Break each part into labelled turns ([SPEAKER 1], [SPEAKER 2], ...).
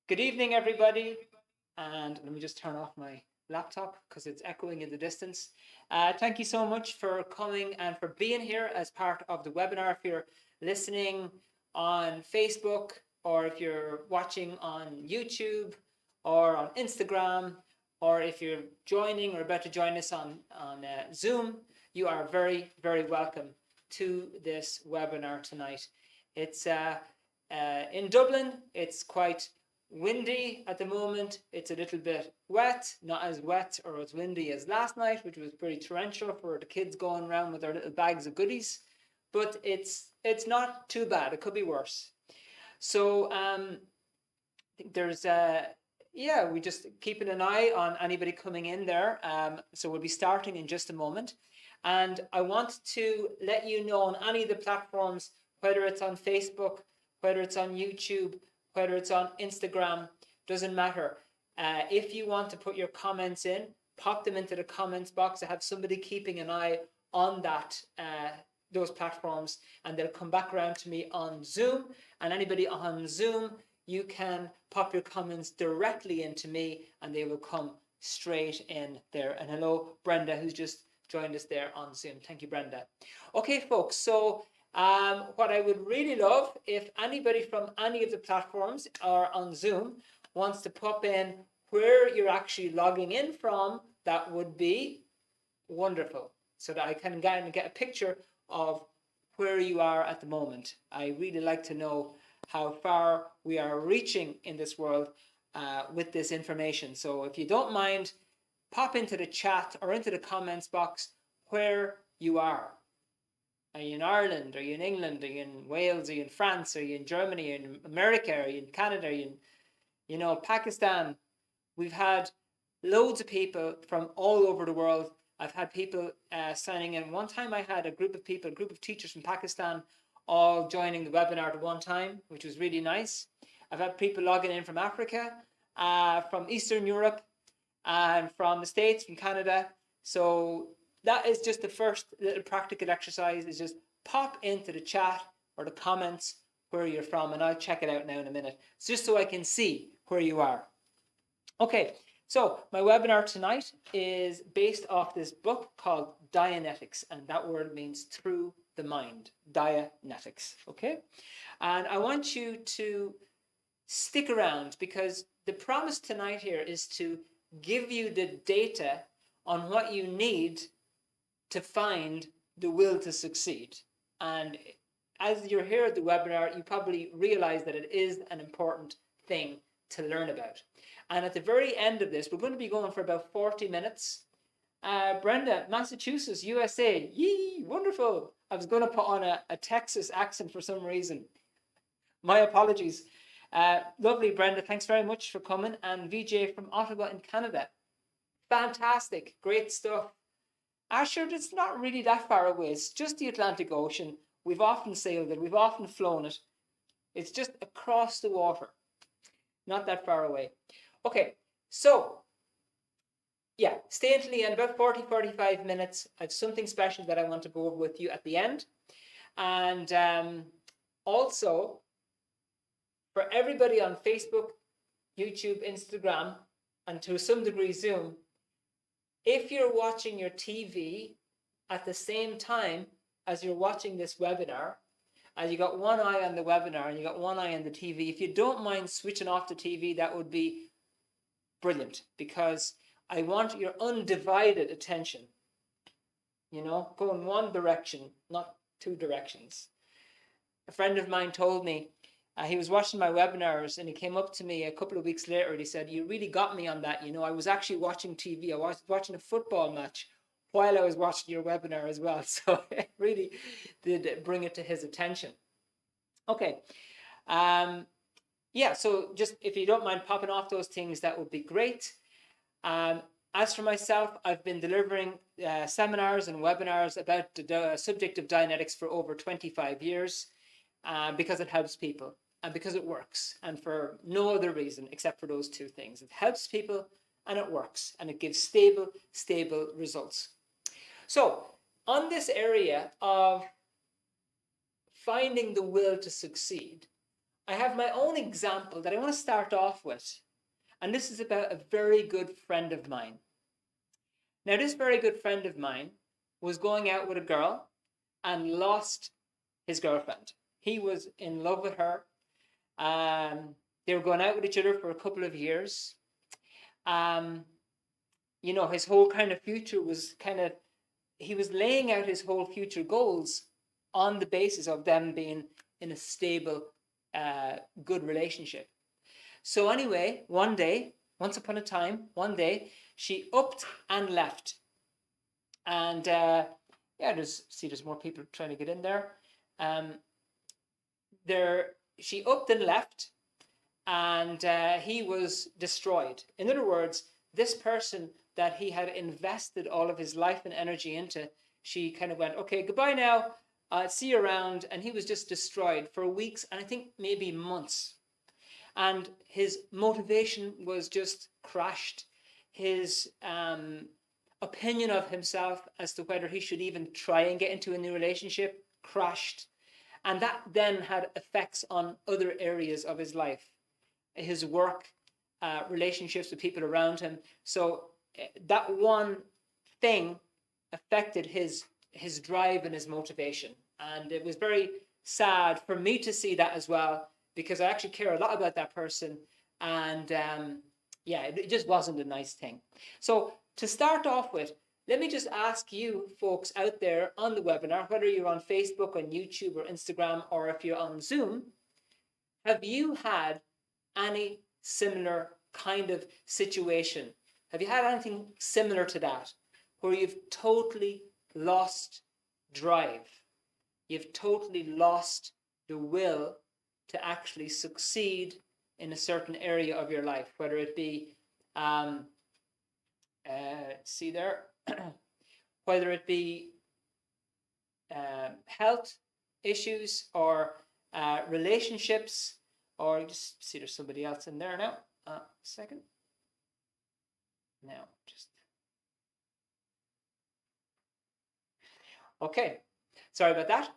[SPEAKER 1] Good evening, everybody. And let me just turn off my laptop because it's echoing in the distance. Thank you so much for coming and for being here as part of the webinar. If you're listening on Facebook, or if you're watching on YouTube or on Instagram, or if you're joining or about to join us on Zoom, you are very, very welcome to this webinar tonight. It's in Dublin. It's quite windy at the moment. It's a little bit wet, not as wet or as windy as last night, which was pretty torrential for the kids going around with their little bags of goodies. But it's not too bad. It could be worse. So I think there's we just keeping an eye on anybody coming in there. So we'll be starting in just a moment. And I want to let you know on any of the platforms, whether it's on Facebook, whether it's on YouTube, whether it's on Instagram, doesn't matter. If you want to put your comments in, pop them into the comments box. I have somebody keeping an eye on that, those platforms, and they'll come back around to me on Zoom. And anybody on Zoom, you can pop your comments directly into me and they will come straight in there. And hello, Brenda, who's just joined us there on Zoom. Thank you, Brenda. Okay, folks, so what I would really love, if anybody from any of the platforms or on Zoom wants to pop in where you're actually logging in from, that would be wonderful, so that I can get a picture of where you are at the moment. I really like to know how far we are reaching in this world with this information. So if you don't mind, pop into the chat or into the comments box where you are. Are you in Ireland? Are you in England? Are you in Wales? Are you in France? Are you in Germany? Are you in America? Are you in Canada? Are you in, Pakistan? We've had loads of people from all over the world. I've had people signing in. One time I had a group of people, a group of teachers from Pakistan, all joining the webinar at one time, which was really nice. I've had people logging in from Africa, from Eastern Europe, and from the States, from Canada. So that is just the first little practical exercise, is just pop into the chat or the comments where you're from, and I'll check it out now in a minute. It's just so I can see where you are. Okay, so my webinar tonight is based off this book called Dianetics, and that word means through the mind, Dianetics, okay? And I want you to stick around, because the promise tonight here is to give you the data on what you need to find the will to succeed. And as you're here at the webinar, you probably realize that it is an important thing to learn about. And at the very end of this, we're going to be going for about 40 minutes. Brenda, Massachusetts, USA. Yee, wonderful. I was going to put on a Texas accent for some reason. My apologies. Lovely, Brenda. Thanks very much for coming. And VJ from Ottawa in Canada. Fantastic. Great stuff. Asher, it's not really that far away. It's just the Atlantic Ocean. We've often sailed it. We've often flown it. It's just across the water. Not that far away. Okay, so, yeah, stay until the end, about 40, 45 minutes. I have something special that I want to go over with you at the end. And also, for everybody on Facebook, YouTube, Instagram, and to some degree Zoom, if you're watching your TV at the same time as you're watching this webinar, and you got one eye on the webinar and you got one eye on the TV, if you don't mind switching off the TV, that would be brilliant, because I want your undivided attention, go in one direction, not two directions. A friend of mine told me, he was watching my webinars, and he came up to me a couple of weeks later and he said, "You really got me on that. I was actually watching TV. I was watching a football match while I was watching your webinar as well." So it really did bring it to his attention. Okay. So just if you don't mind popping off those things, that would be great. As for myself, I've been delivering seminars and webinars about the subject of Dianetics for over 25 years because it helps people and because it works, and for no other reason except for those two things. It helps people and it works, and it gives stable results. So on this area of finding the will to succeed, I have my own example that I want to start off with. And this is about a very good friend of mine. Now, this very good friend of mine was going out with a girl and lost his girlfriend. He was in love with her. They were going out with each other for a couple of years. His whole kind of future was he was laying out his whole future goals on the basis of them being in a stable, good relationship. So anyway, once upon a time, one day, she upped and left. And there's more people trying to get in there. She upped and left, and he was destroyed. In other words, this person that he had invested all of his life and energy into, she kind of went, okay, goodbye now, see you around. And he was just destroyed for weeks, and I think maybe months. And his motivation was just crashed. His opinion of himself as to whether he should even try and get into a new relationship crashed. And that then had effects on other areas of his life, his work, relationships with people around him. So that one thing affected his drive and his motivation. And it was very sad for me to see that as well, because I actually care a lot about that person. And it just wasn't a nice thing. So to start off with, let me just ask you folks out there on the webinar, whether you're on Facebook, on YouTube or Instagram, or if you're on Zoom, have you had any similar kind of situation? Have you had anything similar to that, where you've totally lost drive? You've totally lost the will to actually succeed in a certain area of your life, whether it be, whether it be health issues or relationships, or you just see there's somebody else in there now. Second. Now, just. Okay, sorry about that.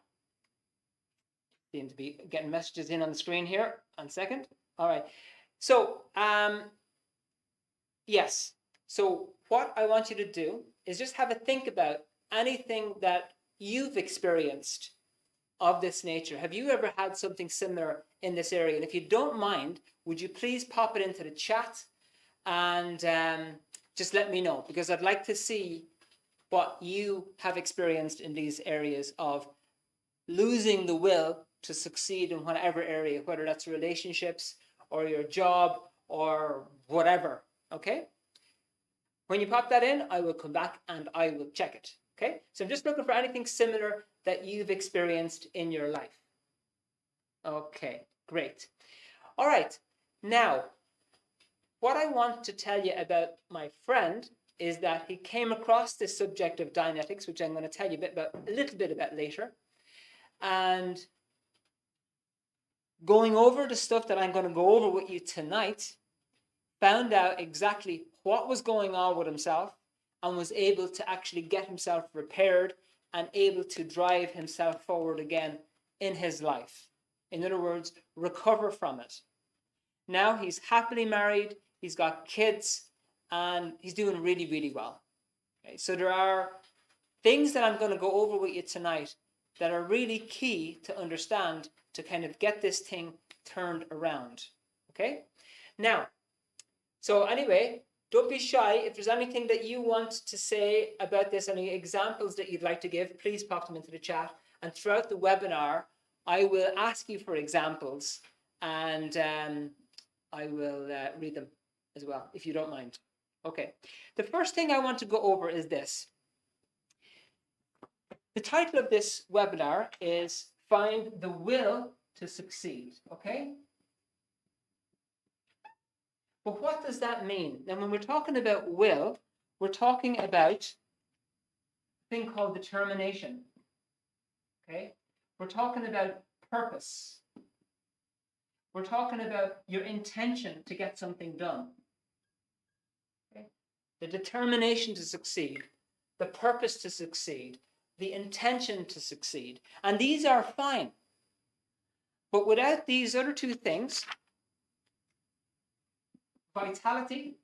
[SPEAKER 1] Seem to be getting messages in on the screen here. 1 second. All right. So, yes. So what I want you to do is just have a think about anything that you've experienced of this nature. Have you ever had something similar in this area? And if you don't mind, would you please pop it into the chat and just let me know, because I'd like to see what you have experienced in these areas of losing the will to succeed in whatever area, whether that's relationships or your job or whatever, okay? When you pop that in, I will come back and I will check it, okay? So I'm just looking for anything similar that you've experienced in your life. Okay, great. All right, now, what I want to tell you about my friend is that he came across this subject of Dianetics, which I'm going to tell you a little bit about later. And going over the stuff that I'm going to go over with you tonight, found out exactly what was going on with himself and was able to actually get himself repaired and able to drive himself forward again in his life. In other words, recover from it. Now he's happily married, he's got kids, and he's doing really, really well. Okay, so there are things that I'm going to go over with you tonight that are really key to understand to kind of get this thing turned around. Okay? Now, so anyway, don't be shy. If there's anything that you want to say about this, any examples that you'd like to give, please pop them into the chat. And throughout the webinar, I will ask you for examples, and I will read them as well, if you don't mind. Okay. The first thing I want to go over is this. The title of this webinar is Find the Will to Succeed, okay? But what does that mean? Now, when we're talking about will, we're talking about a thing called determination, okay? We're talking about purpose. We're talking about your intention to get something done, okay? The determination to succeed, the purpose to succeed, the intention to succeed. And these are fine. But without these other two things, vitality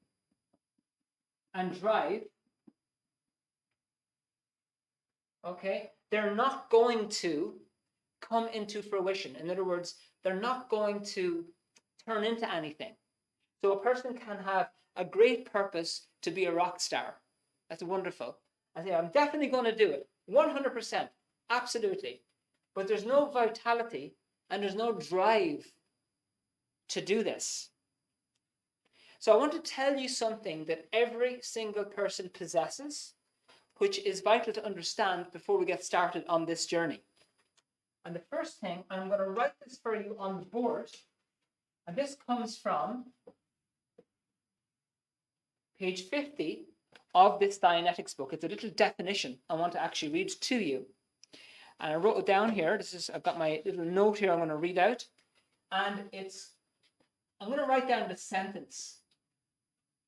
[SPEAKER 1] and drive, okay, they're not going to come into fruition. In other words, they're not going to turn into anything. So a person can have a great purpose to be a rock star. That's wonderful. I say, I'm definitely going to do it. 100%. Absolutely. But there's no vitality and there's no drive to do this. So I want to tell you something that every single person possesses, which is vital to understand before we get started on this journey. And the first thing, I'm going to write this for you on the board, and this comes from page 50 of this Dianetics book. It's a little definition I want to actually read to you. And I wrote it down here. I've got my little note here I'm going to read out. And I'm going to write down the sentence.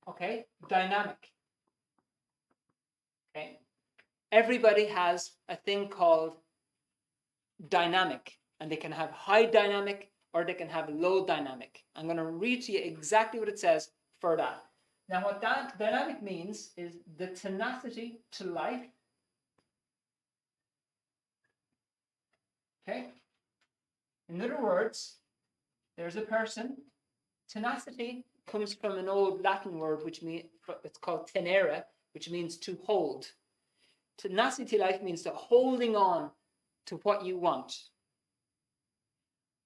[SPEAKER 1] Okay? Dynamic. Okay? Everybody has a thing called dynamic. And they can have high dynamic or they can have low dynamic. I'm going to read to you exactly what it says for that. Now, what that dynamic means is the tenacity to life. Okay? In other words, there's a person. Tenacity comes from an old Latin word, which means it's called tenere, which means to hold. Tenacity to life means to holding on to what you want.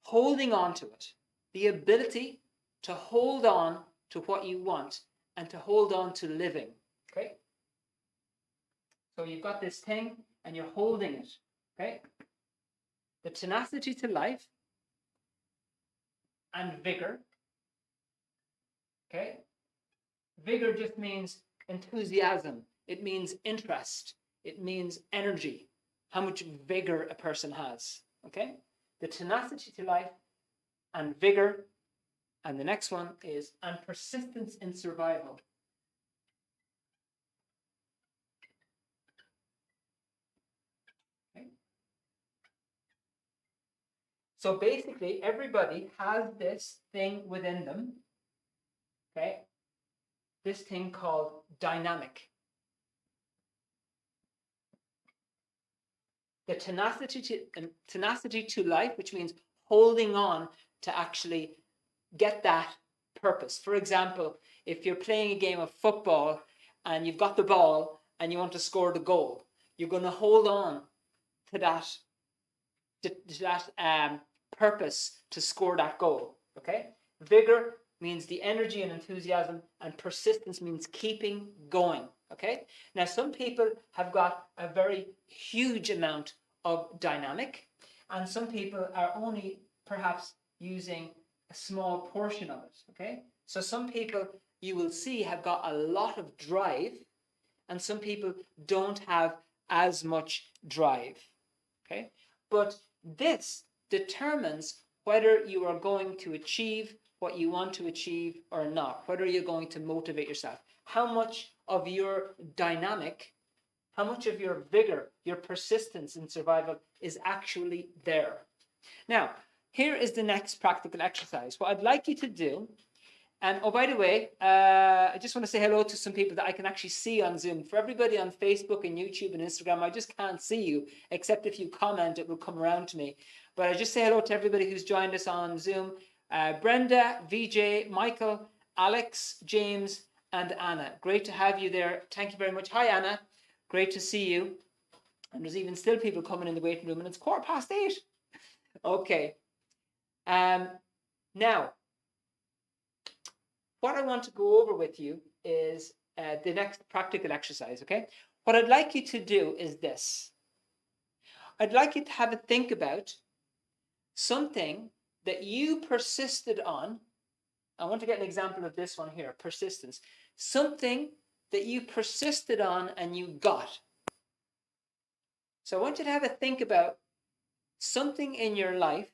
[SPEAKER 1] Holding on to it. The ability to hold on to what you want and to hold on to living. Okay? So you've got this thing and you're holding it. Okay? The tenacity to life and vigor. Okay? Vigor just means enthusiasm. It means interest. It means energy. How much vigor a person has. Okay? The tenacity to life and vigor. And the next one is and persistence in survival. Okay? So basically, everybody has this thing within them. Okay? This thing called dynamic. The tenacity to life, which means holding on to actually get that purpose. For example, if you're playing a game of football and you've got the ball and you want to score the goal, you're going to hold on to that purpose to score that goal. Okay? Vigor means the energy and enthusiasm, and persistence means keeping going. Okay? Now, some people have got a very huge amount of dynamic, and some people are only perhaps using a small portion of it. Okay? So some people you will see have got a lot of drive, and some people don't have as much drive. Okay? But this determines whether you are going to achieve what you want to achieve or not, whether you're going to motivate yourself. How much of your dynamic, how much of your vigor, your persistence in survival is actually there. Now, here is the next practical exercise. What I'd like you to do, and oh, by the way, I just want to say hello to some people that I can actually see on Zoom. For everybody on Facebook and YouTube and Instagram, I just can't see you, except if you comment, it will come around to me. But I just say hello to everybody who's joined us on Zoom. Brenda, VJ, Michael, Alex, James, and Anna. Great to have you there. Thank you very much. Hi, Anna. Great to see you. And there's even still people coming in the waiting room, and it's 8:15. Okay. Now, what I want to go over with you is the next practical exercise, okay? What I'd like you to do is this. I'd like you to have a think about something that you persisted on. I want to get an example of this one here, persistence. Something that you persisted on and you got. So I want you to have a think about something in your life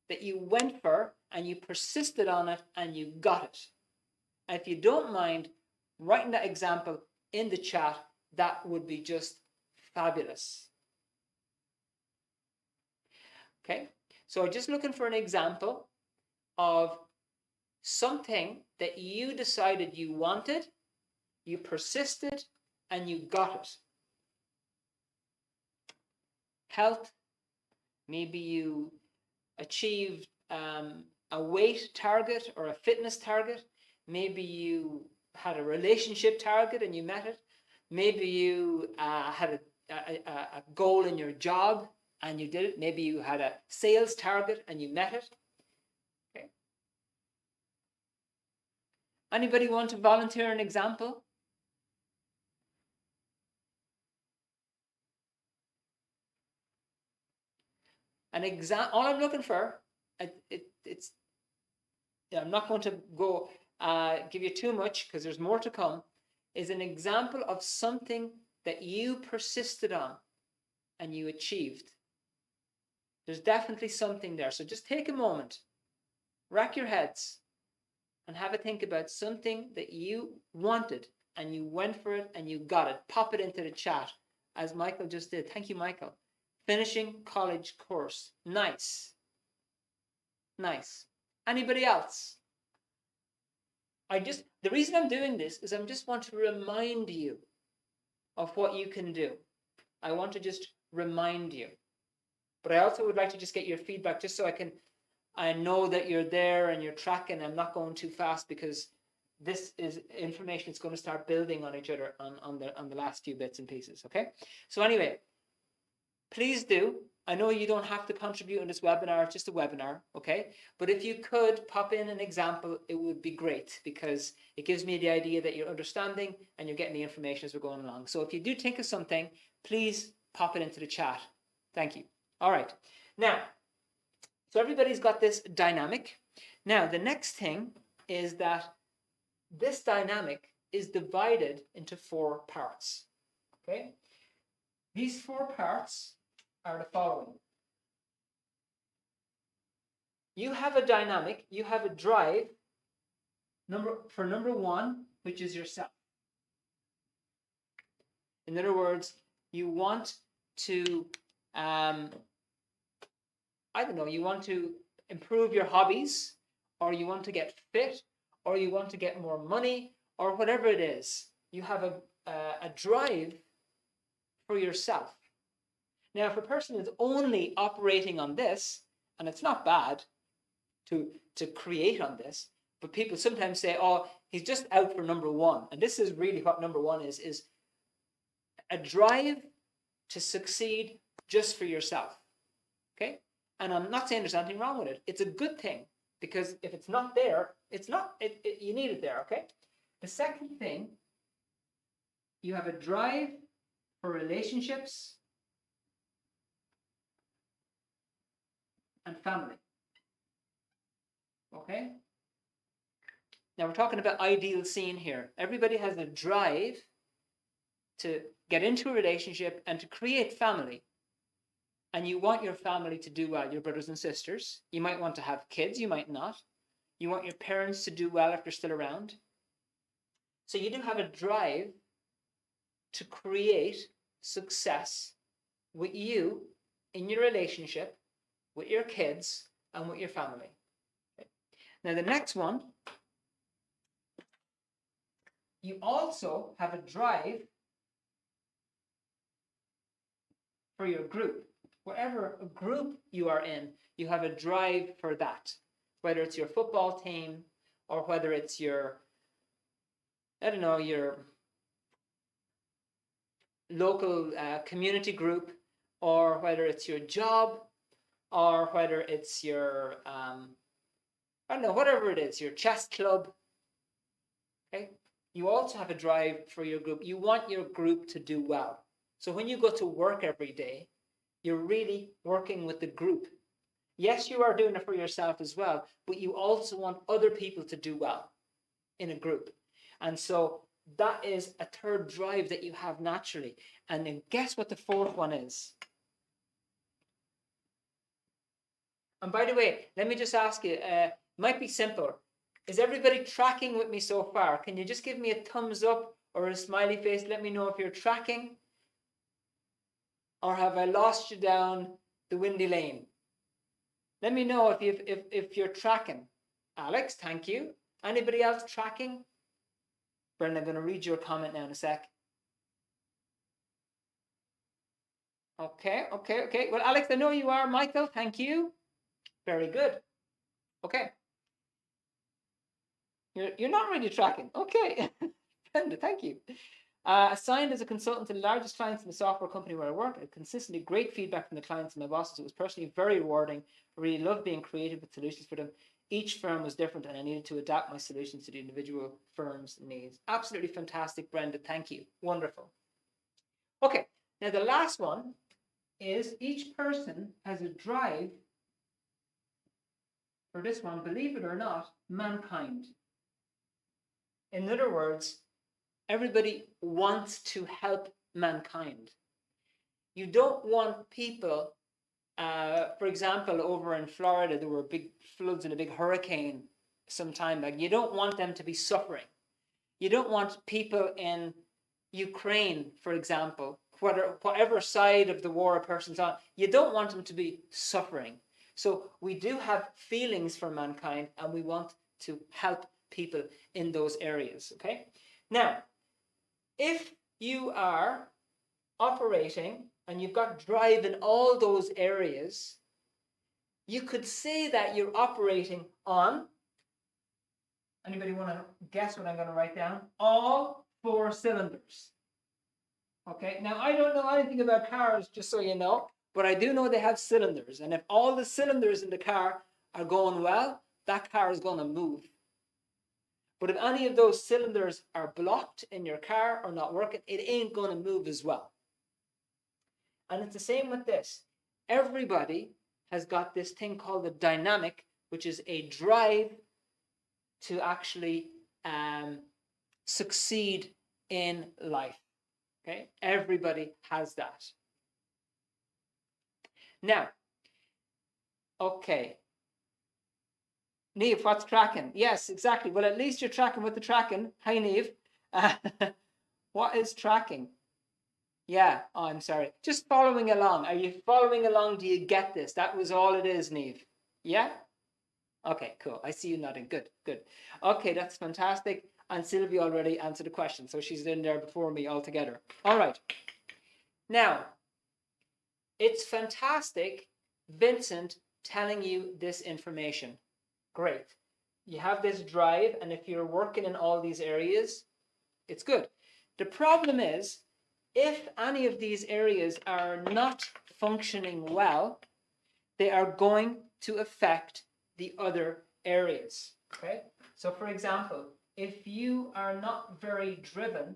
[SPEAKER 1] that you went for and you persisted on it and you got it. And if you don't mind writing that example in the chat, that would be just fabulous. Okay, So just looking for an example of something that you decided you wanted, you persisted, and you got it. Health, maybe you achieved a weight target or a fitness target. Maybe you had a relationship target and you met it. Maybe you had a goal in your job and you did it. Maybe you had a sales target and you met it. Okay. Anybody want to volunteer an example? All I'm looking for, it's I'm not going to go give you too much because there's more to come, is an example of something that you persisted on and you achieved. There's definitely something there. So just take a moment, rack your heads, and have a think about something that you wanted and you went for it and you got it. Pop it into the chat, as Michael just did. Thank you, Michael. Finishing college course. Nice. Nice. Anybody else? The reason I'm doing this is I just want to remind you of what you can do. I want to just remind you. But I also would like to just get your feedback just so I know that you're there and you're tracking. I'm not going too fast because this is information that's going to start building on each other on the last few bits and pieces. Okay? So anyway, please do. I know you don't have to contribute in this webinar, it's just a webinar, okay? But if you could pop in an example, it would be great because it gives me the idea that you're understanding and you're getting the information as we're going along. So if you do think of something, please pop it into the chat. Thank you. All right. Now, so everybody's got this dynamic. Now, the next thing is that this dynamic is divided into 4 parts, okay? These 4 parts are the following. You have a dynamic, you have a drive for number 1, which is yourself. In other words, you want to, you want to improve your hobbies, or you want to get fit, or you want to get more money, or whatever it is. You have a drive for yourself. Now, if a person is only operating on this, and it's not bad to create on this, but people sometimes say, oh, he's just out for number 1. And this is really what number 1 is a drive to succeed just for yourself. Okay? And I'm not saying there's anything wrong with it. It's a good thing, because if it's not there, you need it there, okay? The second thing, you have a drive for relationships and family. Okay? Now we're talking about ideal scene here. Everybody has a drive to get into a relationship and to create family. And you want your family to do well, your brothers and sisters. You might want to have kids, you might not. You want your parents to do well if they're still around. So you do have a drive to create success with you in your relationship, with your kids, and with your family. Okay. Now the next one, you also have a drive for your group. Whatever group you are in, you have a drive for that. Whether it's your football team, or whether it's your local community group, or whether it's your job, or whether it's your, whatever it is, your chess club. Okay? You also have a drive for your group. You want your group to do well. So when you go to work every day, you're really working with the group. Yes, you are doing it for yourself as well, but you also want other people to do well in a group. And so that is a third drive that you have naturally. And then guess what the fourth one is? And by the way, let me just ask you, it might be simple. Is everybody tracking with me so far? Can you just give me a thumbs up or a smiley face? Let me know if you're tracking. Or have I lost you down the windy lane? Let me know if you're tracking. Alex, thank you. Anybody else tracking? Brendan, I'm going to read your comment now in a sec. Okay. Well, Alex, I know you are. Michael, thank you. Very good. Okay. You're not really tracking. Okay. Brenda, thank you. Assigned as a consultant to the largest clients in the software company where I work, I had consistently great feedback from the clients and my bosses. It was personally very rewarding. I really loved being creative with solutions for them. Each firm was different and I needed to adapt my solutions to the individual firm's needs. Absolutely fantastic, Brenda. Thank you. Wonderful. Okay, now the last one is each person has a drive for this one, believe it or not, mankind. In other words, everybody wants to help mankind. You don't want people, for example, over in Florida, there were big floods and a big hurricane some time back. You don't want them to be suffering. You don't want people in Ukraine, for example, whatever side of the war a person's on, you don't want them to be suffering. So we do have feelings for mankind and we want to help people in those areas, okay? Now, if you are operating and you've got drive in all those areas, you could say that you're operating on, anybody want to guess what I'm going to write down? All 4 cylinders. Okay, now I don't know anything about cars, just so you know, but I do know they have cylinders. And if all the cylinders in the car are going well, that car is going to move. But if any of those cylinders are blocked in your car or not working, it ain't going to move as well. And it's the same with this. Everybody has got this thing called the dynamic, which is a drive to actually succeed in life. Okay, everybody has that. Now, okay. Neve, what's tracking? Yes, exactly. Well, at least you're tracking with the tracking. Hi, Neve. What is tracking? Yeah, oh, I'm sorry. Just following along. Are you following along? Do you get this? That was all it is, Neve. Yeah? Okay, cool. I see you nodding. Good. Okay, that's fantastic. And Sylvia already answered the question, so she's in there before me altogether. All right. Now, it's fantastic, Vincent, telling you this information. Great. You have this drive, and if you're working in all these areas, it's good. The problem is, if any of these areas are not functioning well, they are going to affect the other areas. Okay? So, for example, if you are not very driven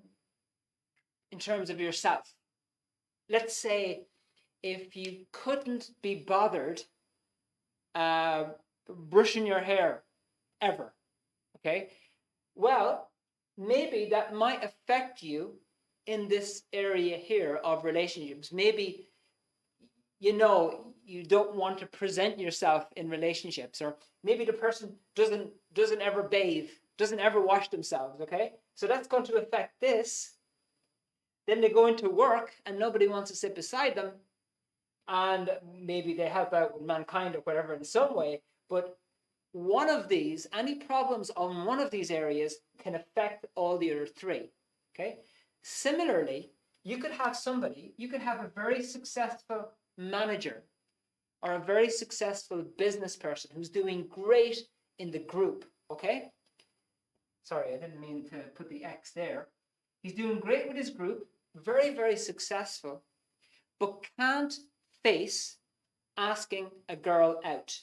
[SPEAKER 1] in terms of yourself, let's say if you couldn't be bothered brushing your hair ever, okay? Well, maybe that might affect you in this area here of relationships. Maybe, you know, you don't want to present yourself in relationships, or maybe the person doesn't ever bathe, doesn't ever wash themselves, okay? So that's going to affect this. Then they go into work and nobody wants to sit beside them, and maybe they help out with mankind or whatever in some way, but one of these, any problems on one of these areas can affect all the other 3, okay? Similarly, you could have a very successful manager or a very successful business person who's doing great in the group, okay? Sorry, I didn't mean to put the X there. He's doing great with his group, very, very successful, but can't face asking a girl out.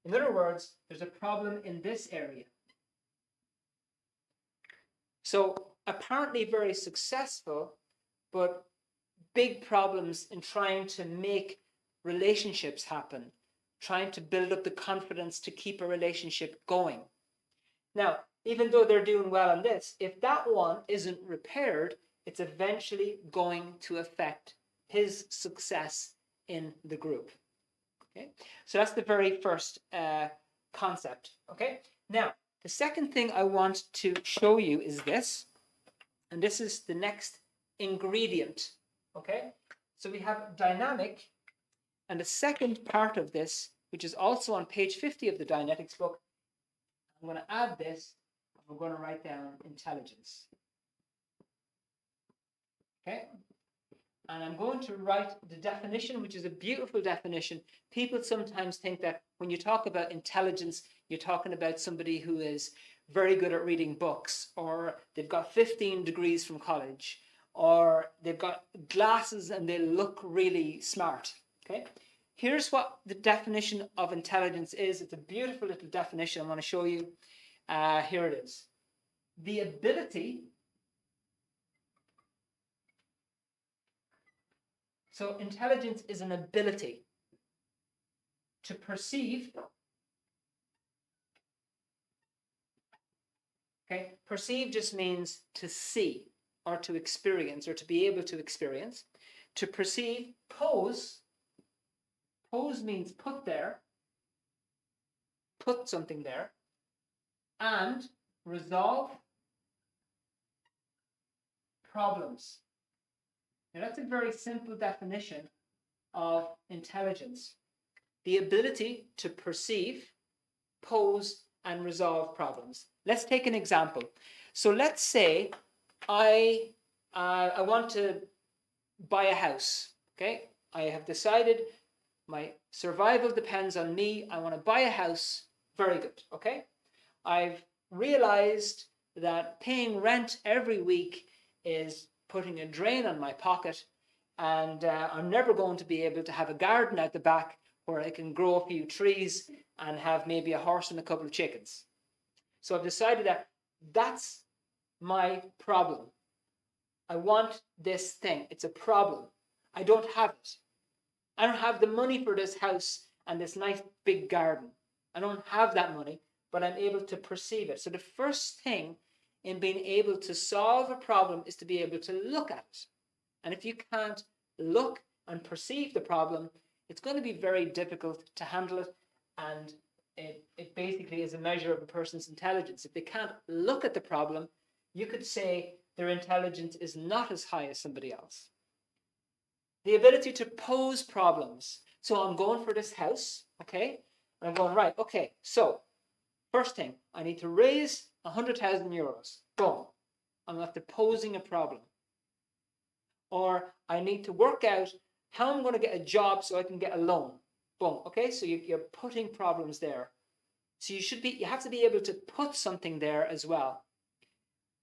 [SPEAKER 1] In other words, there's a problem in this area. So apparently very successful, but big problems in trying to make relationships happen, trying to build up the confidence to keep a relationship going. Now, even though they're doing well on this, if that one isn't repaired, it's eventually going to affect his success in the group. Okay, so that's the very first concept. Okay, now the second thing I want to show you is this, and this is the next ingredient. Okay, so we have dynamic, and the second part of this which is also on page 50 of the Dianetics book. I'm going to add this, and we're going to write down intelligence. Okay? And I'm going to write the definition, which is a beautiful definition. People sometimes think that when you talk about intelligence, you're talking about somebody who is very good at reading books, or they've got 15 degrees from college, or they've got glasses and they look really smart. Okay? Here's what the definition of intelligence is. It's a beautiful little definition I want to show you. Here it is. The ability. So intelligence is an ability to perceive. Okay, perceive just means to see or to experience or to be able to experience. To perceive, pose. Pose means put there, put something there, and resolve problems. Now that's a very simple definition of intelligence. The ability to perceive, pose, and resolve problems. Let's take an example. So let's say I want to buy a house. Okay, I have decided my survival depends on me. I want to buy a house. Very good. Okay, I've realized that paying rent every week is putting a drain on my pocket, and I'm never going to be able to have a garden out the back where I can grow a few trees and have maybe a horse and a couple of chickens. So I've decided that that's my problem. I want this thing. It's a problem. I don't have it. I don't have the money for this house and this nice big garden. I don't have that money, but I'm able to perceive it. So the first thing in being able to solve a problem is to be able to look at it. And if you can't look and perceive the problem, it's going to be very difficult to handle it, and it basically is a measure of a person's intelligence. If they can't look at the problem, you could say their intelligence is not as high as somebody else. The ability to pose problems. So I'm going for this house, okay? And I'm going, right, okay, so first thing, I need to raise 100,000 euros. Boom. I'm after posing a problem. Or I need to work out how I'm going to get a job so I can get a loan. Boom. Okay, so you're putting problems there. So you have to be able to put something there as well.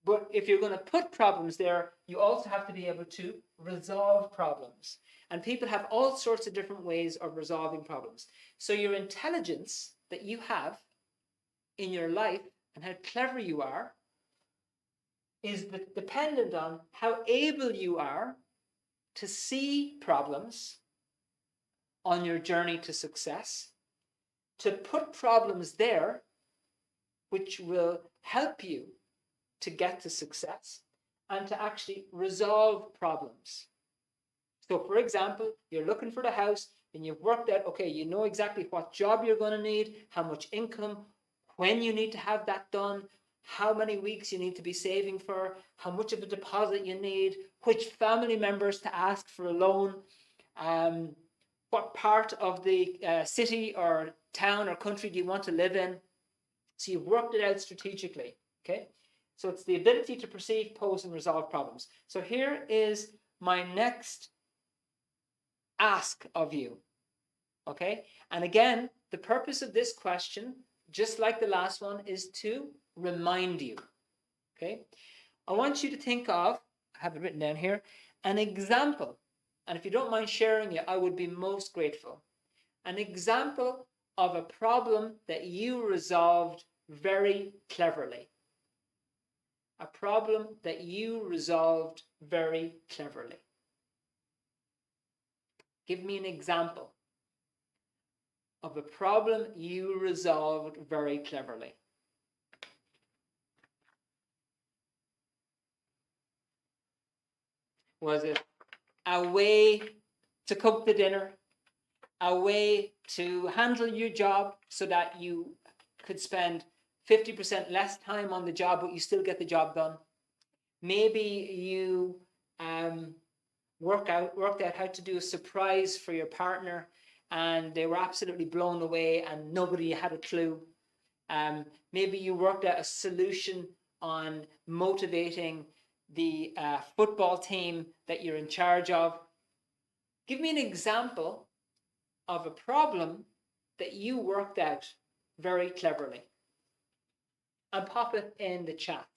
[SPEAKER 1] But if you're going to put problems there, you also have to be able to resolve problems. And people have all sorts of different ways of resolving problems. So your intelligence that you have in your life and how clever you are is dependent on how able you are to see problems on your journey to success, to put problems there which will help you to get to success, and to actually resolve problems. So for example, you're looking for the house and you've worked out, okay, you know exactly what job you're going to need, how much income, when you need to have that done, how many weeks you need to be saving for, how much of a deposit you need, which family members to ask for a loan, what part of the city or town or country do you want to live in. So you've worked it out strategically, okay? So it's the ability to perceive, pose, and resolve problems. So here is my next ask of you, okay? And again, the purpose of this question, just like the last one, is to remind you, okay? I want you to think of, I have it written down here, an example. And if you don't mind sharing it, I would be most grateful. An example of a problem that you resolved very cleverly. A problem that you resolved very cleverly. Give me an example of a problem you resolved very cleverly. Was it a way to cook the dinner? A way to handle your job so that you could spend 50% less time on the job, but you still get the job done? Maybe you worked out how to do a surprise for your partner and they were absolutely blown away and nobody had a clue. Maybe you worked out a solution on motivating the football team that you're in charge of. Give me an example of a problem that you worked out very cleverly, and pop it in the chat.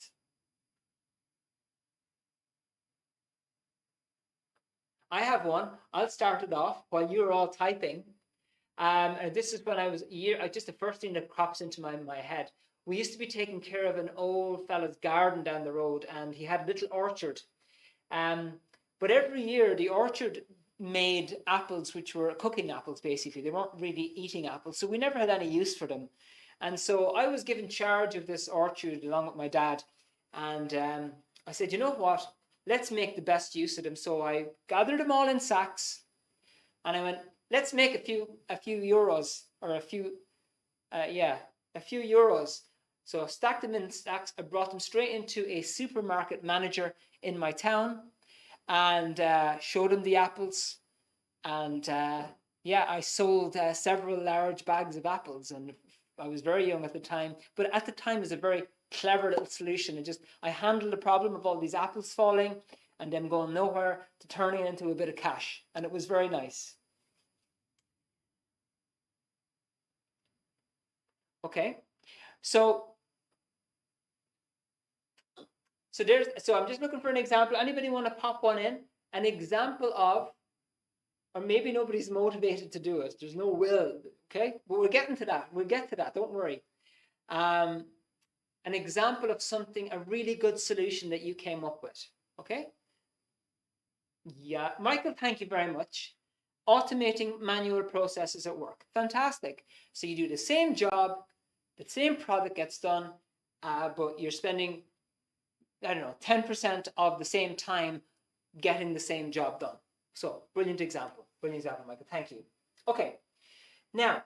[SPEAKER 1] I have one. I'll start it off while you're all typing. And this is when I was just the first thing that crops into my head. We used to be taking care of an old fella's garden down the road, and he had a little orchard. But every year the orchard made apples which were cooking apples, basically. They weren't really eating apples, so we never had any use for them. And so I was given charge of this orchard along with my dad. And I said, you know what? Let's make the best use of them. So I gathered them all in sacks, and I went, let's make a few euros, or a few euros. So I stacked them in stacks. I brought them straight into a supermarket manager in my town, and showed him the apples. And I sold several large bags of apples, and I was very young at the time, but at the time it was a very clever little solution. And I handled the problem of all these apples falling and them going nowhere to turning it into a bit of cash, and it was very nice. Okay, so I'm just looking for an example. Anybody want to pop one in? An example of, or maybe nobody's motivated to do it. There's no will. Okay, but we're getting to that. We'll get to that. Don't worry. An example of something, a really good solution that you came up with. Okay. Yeah, Michael, thank you very much. Automating manual processes at work. Fantastic. So you do the same job, the same product gets done, but you're spending, 10% of the same time getting the same job done. So brilliant example, Michael. Thank you. Okay. Now,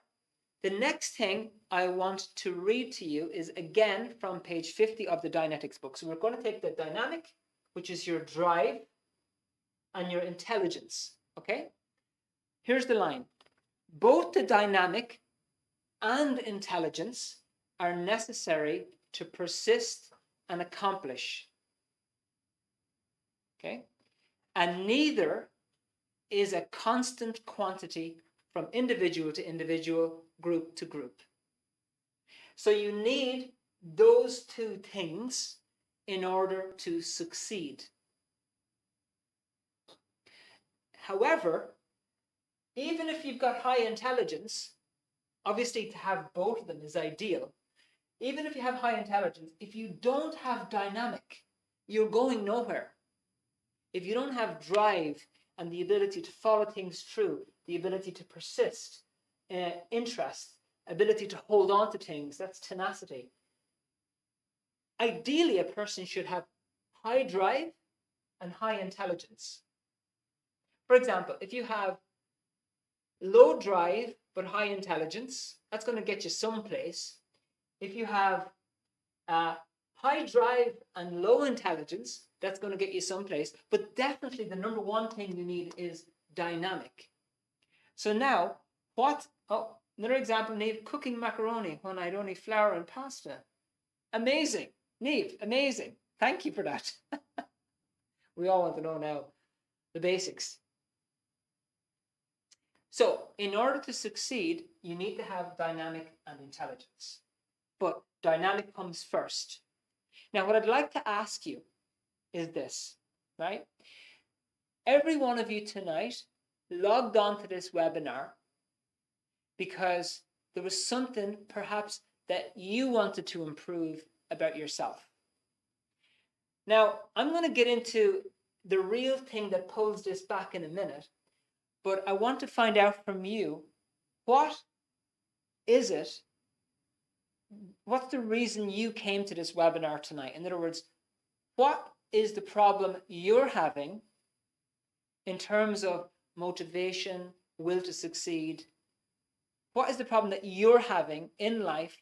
[SPEAKER 1] the next thing I want to read to you is again from page 50 of the Dianetics book. So we're going to take the dynamic, which is your drive, and your intelligence. Okay? Here's the line. Both the dynamic and intelligence are necessary to persist and accomplish. Okay? And neither is a constant quantity from individual to individual, group to group. So you need those two things in order to succeed. However, even if you've got high intelligence, obviously to have both of them is ideal. Even if you have high intelligence, if you don't have dynamic, you're going nowhere. If you don't have drive and the ability to follow things through, the ability to persist, interest, ability to hold on to things, that's tenacity. Ideally, a person should have high drive and high intelligence. For example, if you have low drive but high intelligence, that's going to get you someplace. If you have high drive and low intelligence, that's going to get you someplace. But definitely the number one thing you need is dynamic. So now, another example, Neve, cooking macaroni when I'd only flour and pasta. Amazing. Neve, amazing. Thank you for that. We all want to know now the basics. So in order to succeed, you need to have dynamic and intelligence. But dynamic comes first. Now, what I'd like to ask you is this, right? Every one of you tonight logged on to this webinar because there was something perhaps that you wanted to improve about yourself. Now, I'm going to get into the real thing that pulls this back in a minute, but I want to find out from you, what is it? What's the reason you came to this webinar tonight? In other words, what is the problem you're having in terms of motivation, will to succeed? What is the problem that you're having in life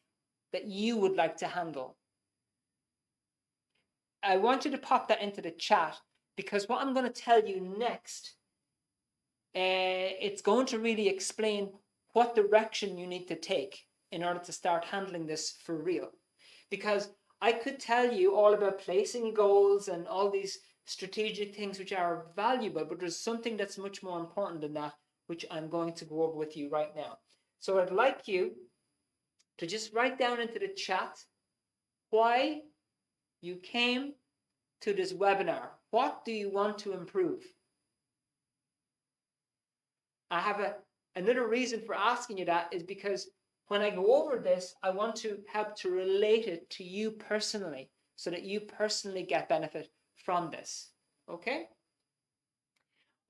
[SPEAKER 1] that you would like to handle? I want you to pop that into the chat, because what I'm going to tell you next it's going to really explain what direction you need to take in order to start handling this for real. Because I could tell you all about placing goals and all these strategic things which are valuable, but there's something that's much more important than that, which I'm going to go over with you right now. So I'd like you to just write down into the chat why you came to this webinar. What do you want to improve? I have another reason for asking you that is because when I go over this, I want to help to relate it to you personally so that you personally get benefit from this. Okay?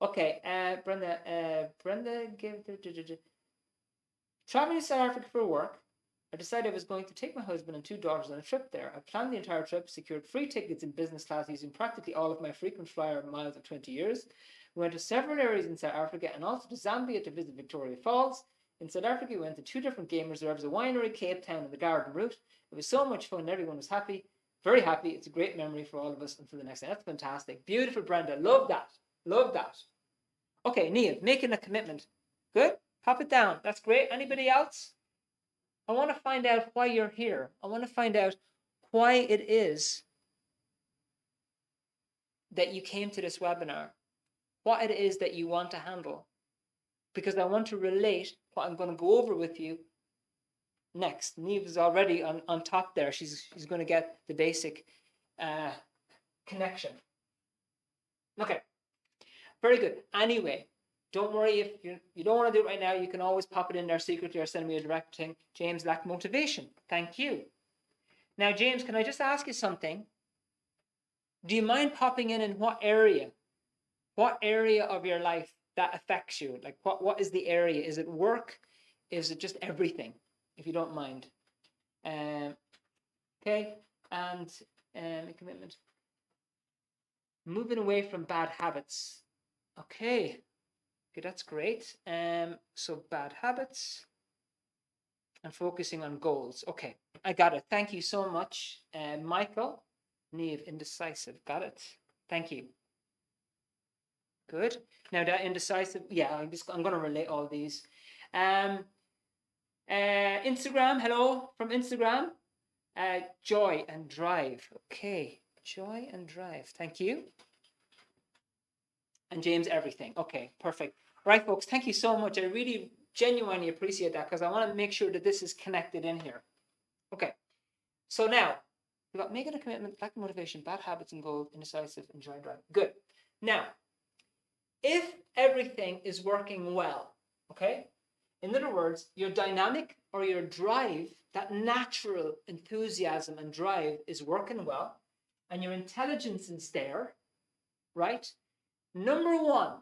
[SPEAKER 1] Okay, Brenda gave traveling to South Africa for work. I decided I was going to take my husband and 2 daughters on a trip there. I planned the entire trip, secured free tickets in business class using practically all of my frequent flyer miles of 20 years. We went to several areas in South Africa and also to Zambia to visit Victoria Falls. In South Africa, we went to 2 different game reserves, a winery, Cape Town, and the Garden Route. It was so much fun. Everyone was happy, very happy. It's a great memory for all of us until the next time. That's fantastic. Beautiful, Brenda. Love that. Love that. Okay, Neil, making a commitment. Good. Pop it down. That's great. Anybody else? I want to find out why you're here. I want to find out why it is that you came to this webinar, what it is that you want to handle, because I want to relate what I'm going to go over with you next. Neve is already on top there. She's going to get the basic connection. Okay, very good. Anyway, don't worry if you don't want to do it right now. You can always pop it in there secretly or send me a direct thing. James lacked motivation. Thank you. Now, James, can I just ask you something? Do you mind popping in what area? What area of your life that affects you? Like what is the area? Is it work? Is it just everything? If you don't mind. Okay, and a commitment. Moving away from bad habits. Okay, that's great. So bad habits and focusing on goals. Okay, I got it. Thank you so much, Michael. Neve, indecisive. Got it. Thank you. Good. Now that indecisive, yeah, I'm going to relate all these. Instagram, hello from Instagram. Joy and drive. Okay, joy and drive. Thank you. And James, everything. Okay, perfect. Right, folks, thank you so much. I really genuinely appreciate that because I want to make sure that this is connected in here. Okay, so now we've got making a commitment, lack of motivation, bad habits and goals, indecisive, and joy and drive. Good. Now, if everything is working well, okay, in other words, your dynamic or your drive, that natural enthusiasm and drive is working well, and your intelligence is there, right? Number one,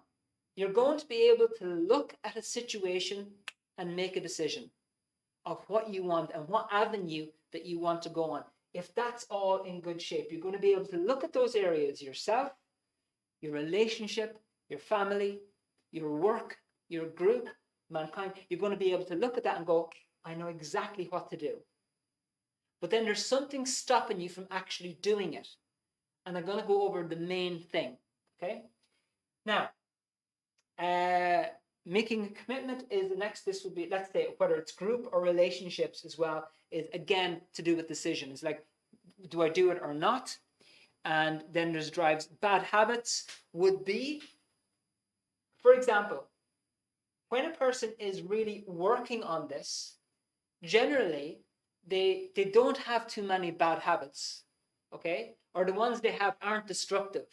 [SPEAKER 1] you're going to be able to look at a situation and make a decision of what you want and what avenue that you want to go on. If that's all in good shape, you're going to be able to look at those areas yourself, your relationship, your family, your work, your group, mankind. You're going to be able to look at that and go, I know exactly what to do. But then there's something stopping you from actually doing it. And I'm going to go over the main thing. Okay? Now, making a commitment is the next. This would be, let's say, whether it's group or relationships as well, is again to do with decision. It's like, do I do it or not? And then there's drives. Bad habits would be, for example, when a person is really working on this, generally they don't have too many bad habits, okay? Or the ones they have aren't destructive.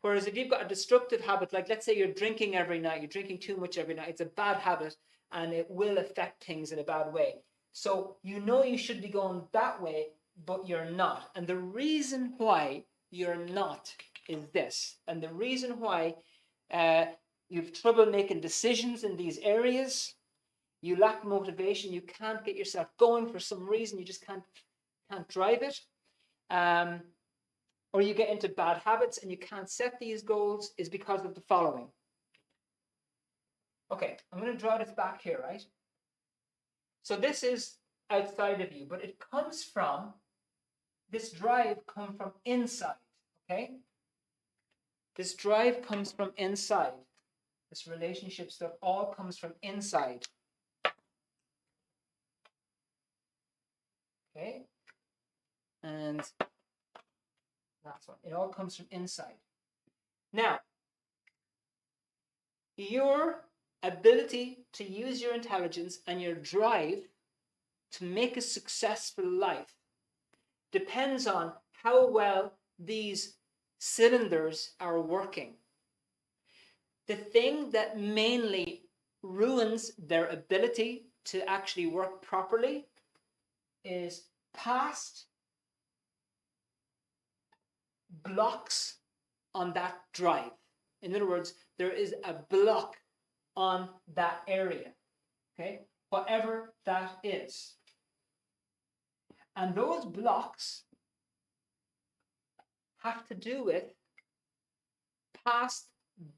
[SPEAKER 1] Whereas if you've got a destructive habit, like let's say you're drinking every night, you're drinking too much every night, it's a bad habit and it will affect things in a bad way. So you know you should be going that way, but you're not. And the reason why you're not is this. And the reason why you have trouble making decisions in these areas, you lack motivation, you can't get yourself going for some reason, you just can't drive it. Or you get into bad habits and you can't set these goals is because of the following. Okay, I'm going to draw this back here, right? So this is outside of you, but it comes from, this drive comes from inside, okay? This drive comes from inside. This relationship stuff all comes from inside. Okay? And that's one. It all comes from inside. Now, your ability to use your intelligence and your drive to make a successful life depends on how well these cylinders are working. The thing that mainly ruins their ability to actually work properly is past blocks on that drive. In other words, there is a block on that area, okay? Whatever that is. And those blocks have to do with past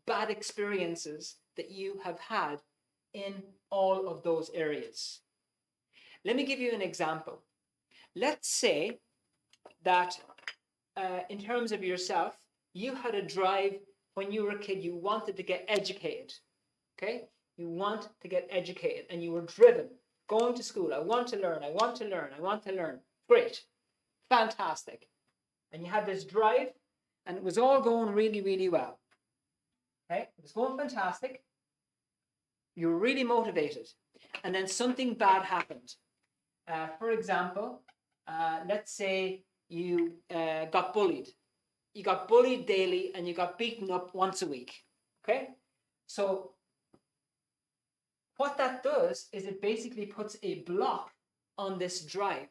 [SPEAKER 1] bad experiences that you have had in all of those areas. Let me give you an example. Let's say that in terms of yourself, you had a drive when you were a kid, you wanted to get educated, okay? You want to get educated and you were driven, going to school. I want to learn, I want to learn, I want to learn. Great, fantastic. And you had this drive and it was all going really, really well. Okay, it was going fantastic. You were really motivated. And then something bad happened. For example, let's say you got bullied. You got bullied daily and you got beaten up once a week. Okay? So what that does is it basically puts a block on this drive.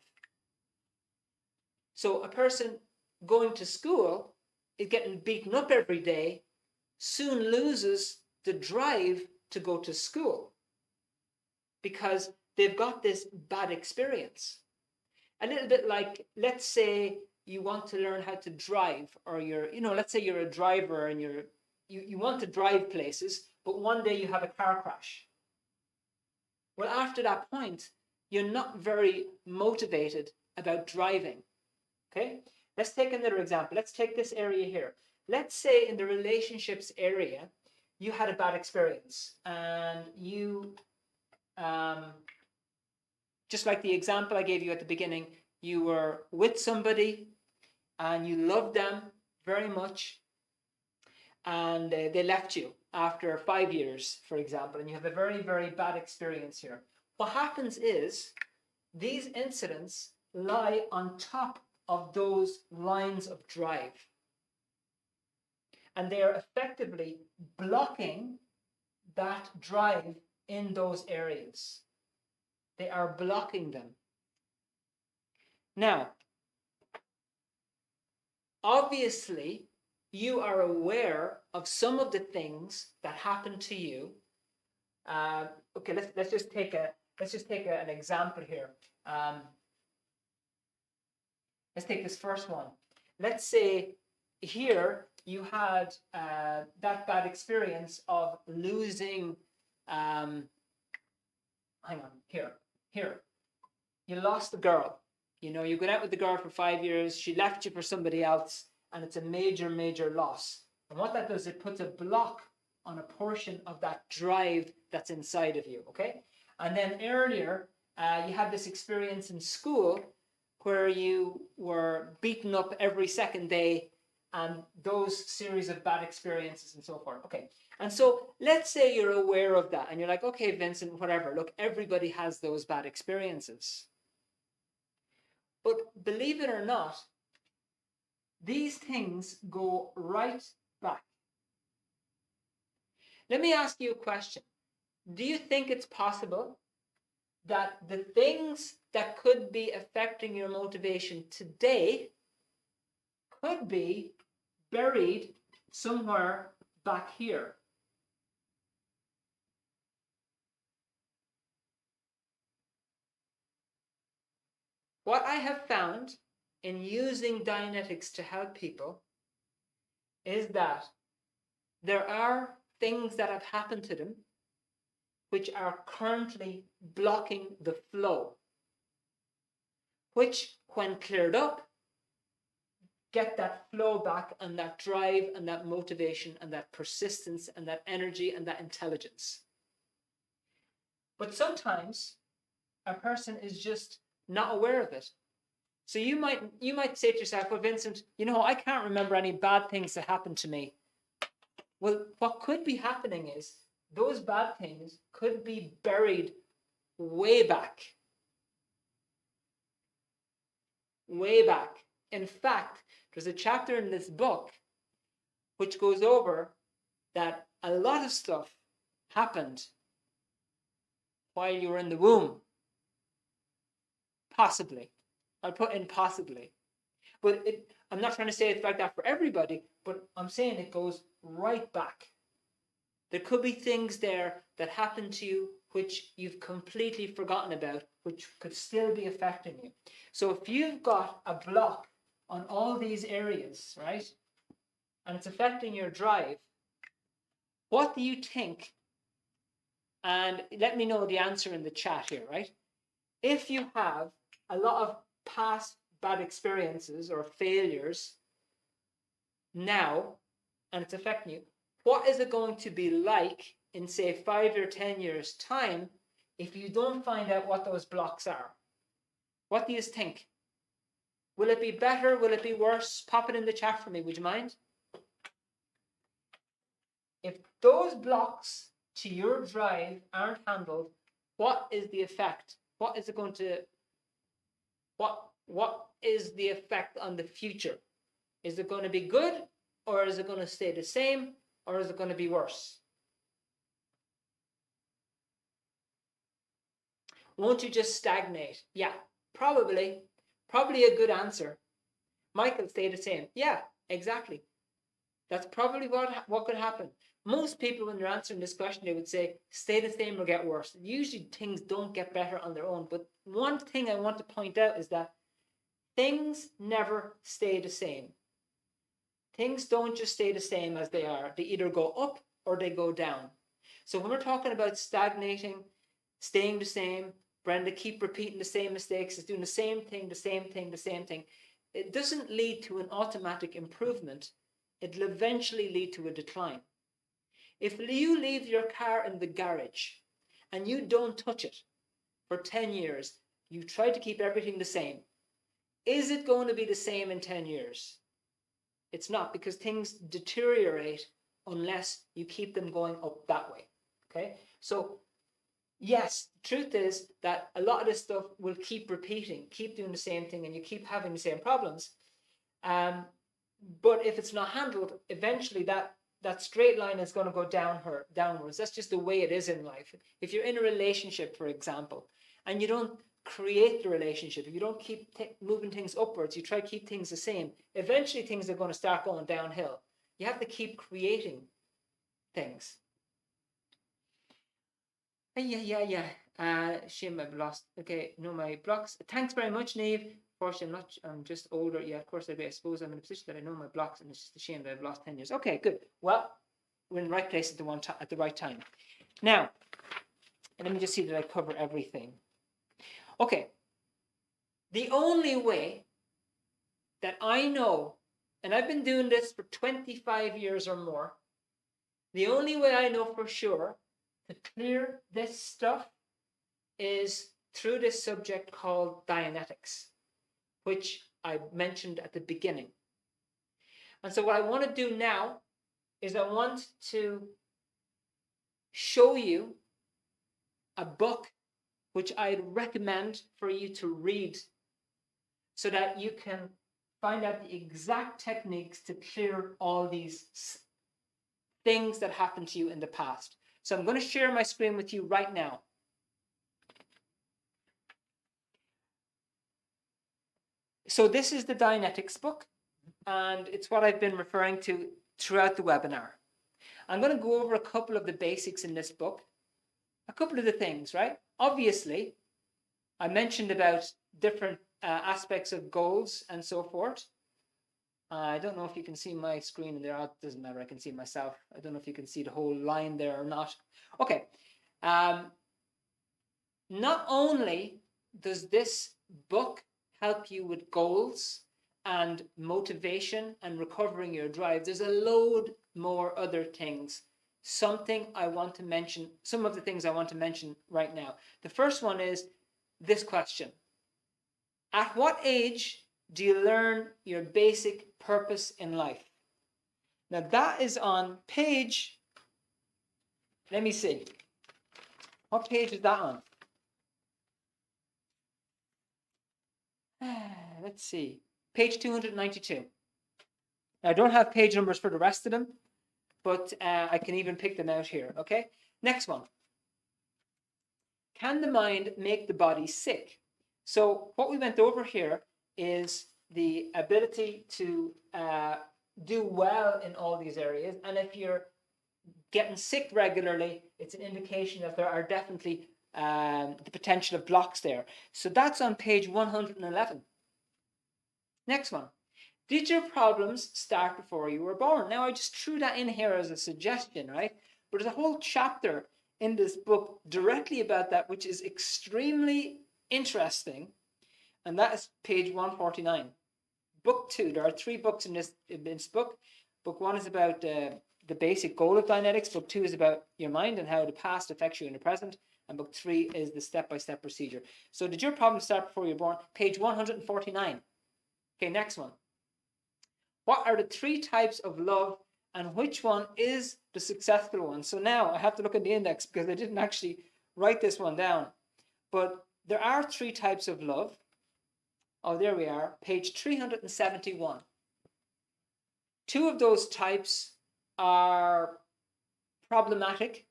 [SPEAKER 1] So a person going to school is getting beaten up every day, soon loses the drive to go to school because they've got this bad experience. A little bit like, let's say you want to learn how to drive, or let's say you're a driver and you want to drive places, but one day you have a car crash. Well, after that point, you're not very motivated about driving. Okay? Let's take another example. Let's take this area here. Let's say in the relationships area, you had a bad experience and you, just like the example I gave you at the beginning, you were with somebody and you loved them very much and they left you after 5 years, for example, and you have a very, very bad experience here. What happens is these incidents lie on top of those lines of drive. And they are effectively blocking that drive in those areas. They are blocking them. Now, obviously, you are aware of some of the things that happen to you. Okay, let's just take an example here. Let's take this first one. Let's say here you had that bad experience of losing. Hang on, here. You lost the girl. You went out with the girl for 5 years. She left you for somebody else, and it's a major, major loss. And what that does, it puts a block on a portion of that drive that's inside of you. Okay. And then earlier, you had this experience in school where you were beaten up every second day, and those series of bad experiences and so forth. Okay, and so let's say you're aware of that and you're like, okay, Vincent, whatever, look, everybody has those bad experiences. But believe it or not, these things go right back. Let me ask you a question. Do you think it's possible that the things that could be affecting your motivation today could be buried somewhere back here? What I have found in using Dianetics to help people is that there are things that have happened to them which are currently blocking the flow, which, when cleared up, get that flow back and that drive and that motivation and that persistence and that energy and that intelligence. But sometimes a person is just not aware of it. So you might say to yourself, well, Vincent, I can't remember any bad things that happened to me. Well, what could be happening is those bad things could be buried way back. Way back. In fact, there's a chapter in this book which goes over that a lot of stuff happened while you were in the womb. Possibly. I'll put in possibly. But I'm not trying to say it's like that for everybody, but I'm saying it goes right back. There could be things there that happened to you which you've completely forgotten about, which could still be affecting you. So if you've got a block on all these areas, right, and it's affecting your drive, what do you think? And let me know the answer in the chat here, right? If you have a lot of past bad experiences or failures now, and it's affecting you, what is it going to be like in, say, 5 or 10 years' time if you don't find out what those blocks are? What do you think? Will it be better? Will it be worse? Pop it in the chat for me, would you mind? If those blocks to your drive aren't handled, what is the effect? What is it going to, what is the effect on the future? Is it going to be good, or is it going to stay the same, or is it going to be worse? Won't you just stagnate? Yeah, probably. Probably a good answer. Michael, stay the same. Yeah, exactly. That's probably what could happen. Most people, when they're answering this question, they would say, stay the same or get worse. Usually things don't get better on their own. But one thing I want to point out is that things never stay the same. Things don't just stay the same as they are. They either go up or they go down. So when we're talking about stagnating, staying the same, Brenda, keep repeating the same mistakes, is doing the same thing, the same thing, the same thing, it doesn't lead to an automatic improvement. It'll eventually lead to a decline. If you leave your car in the garage and you don't touch it for 10 years, you try to keep everything the same, is it going to be the same in 10 years? It's not, because things deteriorate unless you keep them going up that way. Okay? So, yes, the truth is that a lot of this stuff will keep repeating, keep doing the same thing, and you keep having the same problems. But if it's not handled, eventually that straight line is going to go downwards. That's just the way it is in life. If you're in a relationship, for example, and you don't create the relationship, if you don't keep moving things upwards, you try to keep things the same, eventually things are going to start going downhill. You have to keep creating things. Shame I've lost. Okay, no, my blocks. Thanks very much, Neve. Unfortunately, I'm just older. Yeah, of course, I suppose I'm in a position that I know my blocks, and it's just a shame that I've lost 10 years. Okay, good. Well, we're in the right place at the right time. Now, let me just see that I cover everything. Okay. The only way that I know, and I've been doing this for 25 years or more, the only way I know for sure to clear this stuff is through this subject called Dianetics, which I mentioned at the beginning. And so what I want to do now is I want to show you a book which I'd recommend for you to read so that you can find out the exact techniques to clear all these things that happened to you in the past. So I'm going to share my screen with you right now. So this is the Dianetics book, and it's what I've been referring to throughout the webinar. I'm going to go over a couple of the basics in this book, a couple of the things, right? Obviously, I mentioned about different aspects of goals and so forth. I don't know if you can see my screen in there. It doesn't matter. I can see myself. I don't know if you can see the whole line there or not. Okay. Not only does this book help you with goals and motivation and recovering your drive. There's a load more other things. Some of the things I want to mention right now. The first one is this question. At what age do you learn your basic purpose in life? Now that is on page, let me see. What page is that on? Let's see. Page 292. Now, I don't have page numbers for the rest of them, but I can even pick them out here, okay? Next one. Can the mind make the body sick? So what we went over here is the ability to do well in all these areas. And if you're getting sick regularly, it's an indication that there are definitely the potential of blocks there. So that's on page 111. Next one. Did your problems start before you were born? Now, I just threw that in here as a suggestion, right? But there's a whole chapter in this book directly about that, which is extremely interesting. And that is page 149. Book 2. There are 3 books in this book. Book 1 is about the basic goal of Dianetics. Book 2 is about your mind and how the past affects you in the present. And book 3 is the step-by-step procedure. So did your problem start before you were born? Page 149. Okay, next one. What are the 3 types of love and which one is the successful one? So now I have to look at the index because I didn't actually write this one down. But there are 3 types of love. Oh, there we are, page 371. 2 of those types are problematic,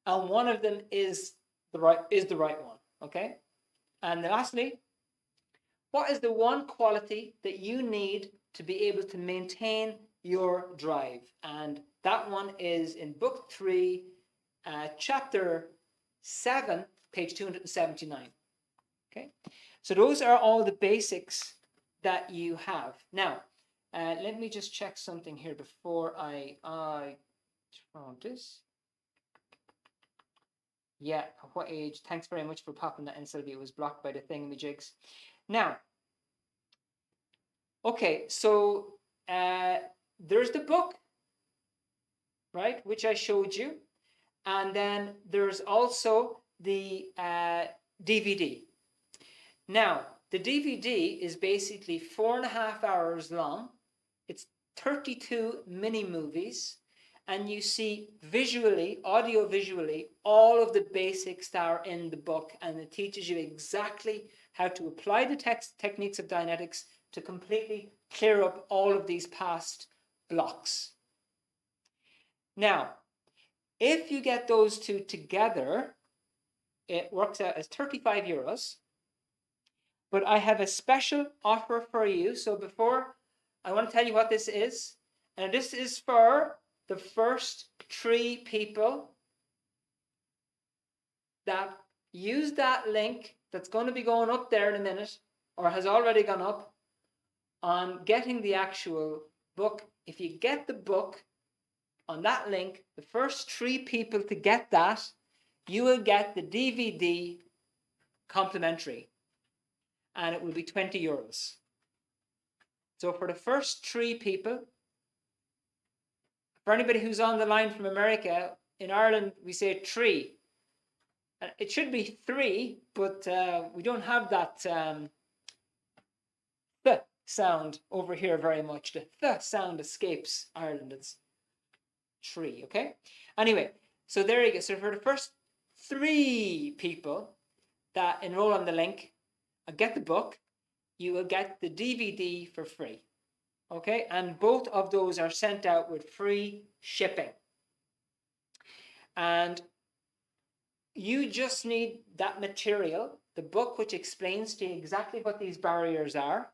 [SPEAKER 1] and one of them is the right one, okay? And lastly, what is the one quality that you need to be able to maintain your drive? And that one is in book 3, chapter 7, page 279. Okay, so those are all the basics that you have. Now, let me just check something here before I turn this. Yeah, at what age? Thanks very much for popping that in, Sylvia. It was blocked by the thingamajigs. Now, okay, so there's the book, right, which I showed you. And then there's also the DVD. Now, the DVD is basically 4.5 hours long. It's 32 mini movies. And you see visually, audio-visually, all of the basics that are in the book. And it teaches you exactly how to apply the techniques of Dianetics to completely clear up all of these past blocks. Now, if you get those 2 together, it works out as 35 euros. But I have a special offer for you. So before, I want to tell you what this is. And this is for the first 3 people that use that link that's going to be going up there in a minute, or has already gone up, on getting the actual book. If you get the book on that link, the first 3 people to get that, you will get the DVD complimentary. And it will be 20 euros. So for the first 3 people, for anybody who's on the line from America, in Ireland we say 3. It should be 3, but we don't have that th sound over here very much. The th sound escapes Ireland. It's 3, okay? Anyway, so there you go. So for the first 3 people that enroll on the link and get the book, you will get the DVD for free. Okay, and both of those are sent out with free shipping. And you just need that material, the book which explains to you exactly what these barriers are,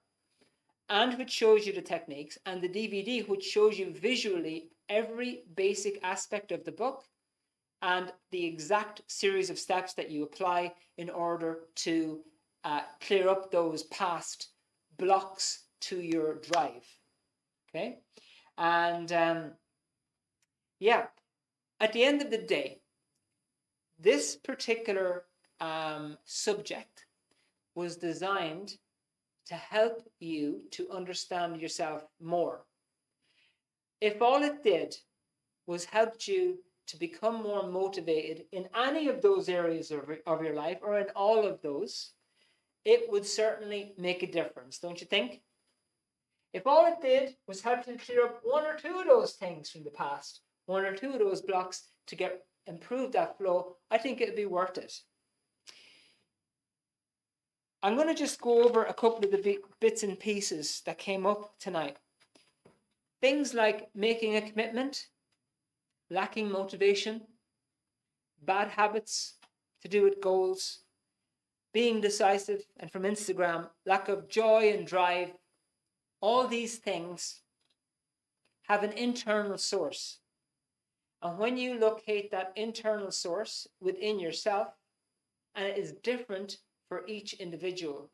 [SPEAKER 1] and which shows you the techniques, and the DVD which shows you visually every basic aspect of the book and the exact series of steps that you apply in order to clear up those past blocks to your drive. Okay, and yeah, at the end of the day, this particular subject was designed to help you to understand yourself more. If all it did was helped you to become more motivated in any of those areas of your life, or in all of those, it would certainly make a difference, don't you think? If all it did was help you clear up one or two of those things from the past, one or two of those blocks to improve that flow, I think it'd be worth it. I'm going to just go over a couple of the bits and pieces that came up tonight. Things like making a commitment, lacking motivation, bad habits to do with goals, being decisive, and from Instagram, lack of joy and drive. All these things have an internal source. And when you locate that internal source within yourself, and it is different for each individual.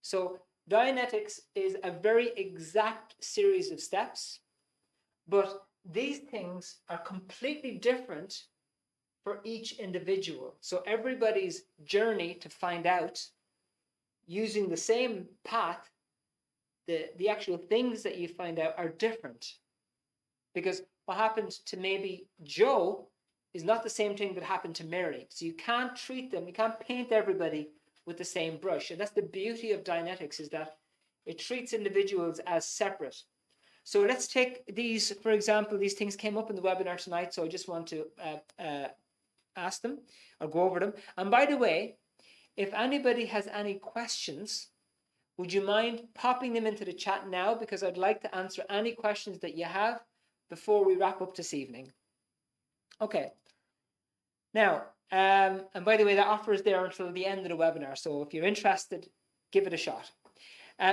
[SPEAKER 1] So Dianetics is a very exact series of steps, but these things are completely different for each individual. So everybody's journey to find out using the same path, the actual things that you find out are different. Because what happened to maybe Joe is not the same thing that happened to Mary. So you can't treat them, you can't paint everybody with the same brush. And that's the beauty of Dianetics, is that it treats individuals as separate. So let's take these, for example, these things came up in the webinar tonight, so I just want to ask them or go over them. And by the way, if anybody has any questions, would you mind popping them into the chat now? Because I'd like to answer any questions that you have before we wrap up this evening. Okay. Now, and by the way, that offer is there until the end of the webinar. So if you're interested, give it a shot.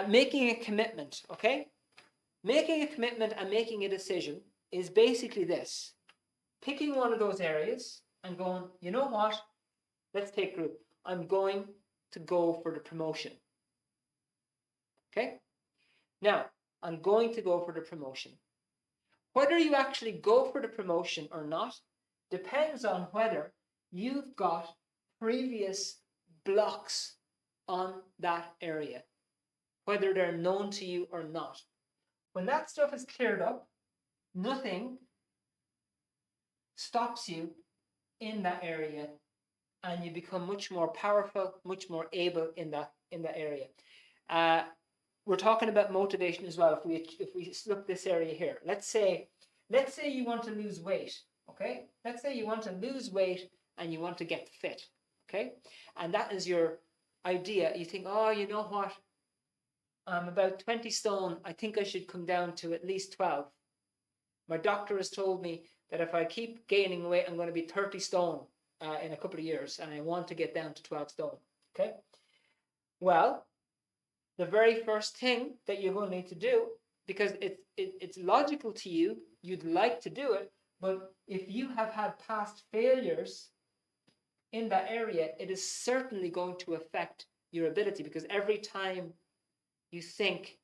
[SPEAKER 1] Making a commitment, okay? Making a commitment and making a decision is basically this. Picking one of those areas and going, you know what? Let's take group. I'm going to go for the promotion. Okay? Now, I'm going to go for the promotion. Whether you actually go for the promotion or not depends on whether you've got previous blocks on that area, whether they're known to you or not. When that stuff is cleared up, nothing stops you in that area, and you become much more powerful, much more able in that area. We're talking about motivation as well. If we look this area here, let's say you want to lose weight, okay? Let's say you want to lose weight and you want to get fit, okay? And that is your idea. You think, oh, you know what? I'm about 20 stone. I think I should come down to at least 12. My doctor has told me that if I keep gaining weight, I'm going to be 30 stone in a couple of years, and I want to get down to 12 stone, okay? Well, the very first thing that you're going to need to do, because it's logical to you, you'd like to do it, but if you have had past failures in that area, it is certainly going to affect your ability, because every time you think,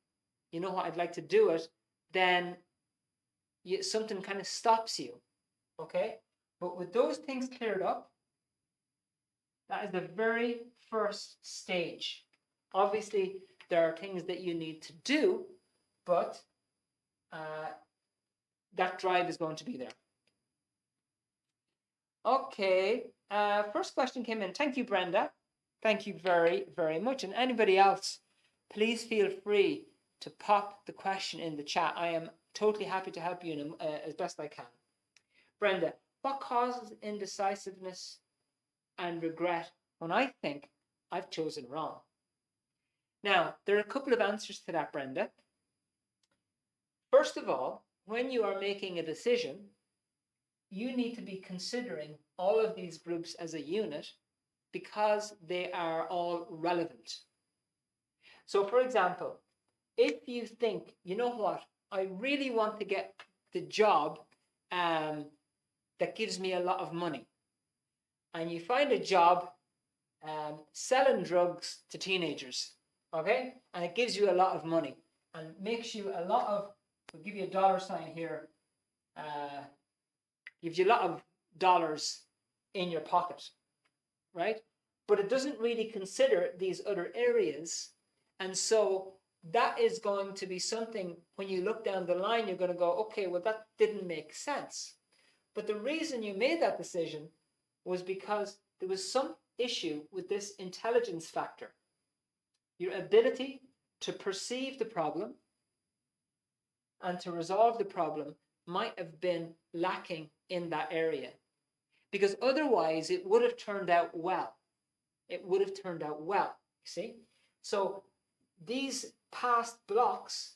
[SPEAKER 1] you know what, I'd like to do it, then something kind of stops you, okay? But with those things cleared up, that is the very first stage. Obviously, there are things that you need to do, but that drive is going to be there. Okay, first question came in. Thank you, Brenda. Thank you very, very much. And anybody else, please feel free to pop the question in the chat. I am totally happy to help you as best I can. Brenda, what causes indecisiveness and regret when I think I've chosen wrong? Now, there are a couple of answers to that, Brenda. First of all, when you are making a decision, you need to be considering all of these groups as a unit because they are all relevant. So, for example, if you think, you know what, I really want to get the job that gives me a lot of money, and you find a job selling drugs to teenagers, okay, and it gives you a lot of money and makes you a lot of, we'll give you a dollar sign here, gives you a lot of dollars in your pocket, right? But it doesn't really consider these other areas And so that is going to be something, when you look down the line, you're going to go, okay, well, that didn't make sense. But the reason you made that decision was because there was some issue with this intelligence factor. Your ability to perceive the problem and to resolve the problem might have been lacking in that area. Because otherwise, it would have turned out well. It would have turned out well, you see? So these past blocks,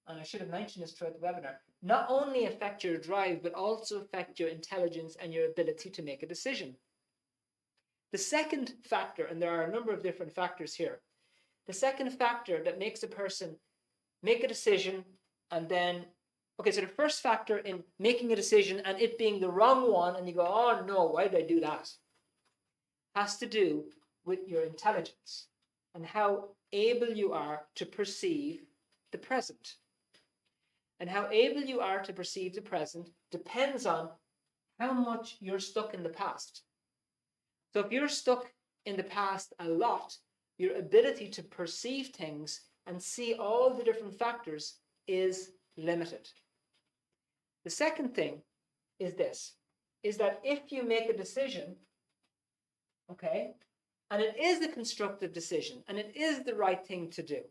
[SPEAKER 1] and I should have mentioned this throughout the webinar, not only affect your drive, but also affect your intelligence and your ability to make a decision. The second factor, and there are a number of different factors here, the second factor that makes a person make a decision and then, okay, so the first factor in making a decision and it being the wrong one, and you go, oh no, why did I do that? Has to do with your intelligence and how able you are to perceive the present. And how able you are to perceive the present depends on how much you're stuck in the past. So if you're stuck in the past a lot, your ability to perceive things and see all the different factors is limited. The second thing is this, is that if you make a decision, okay, and it is a constructive decision and it is the right thing to do,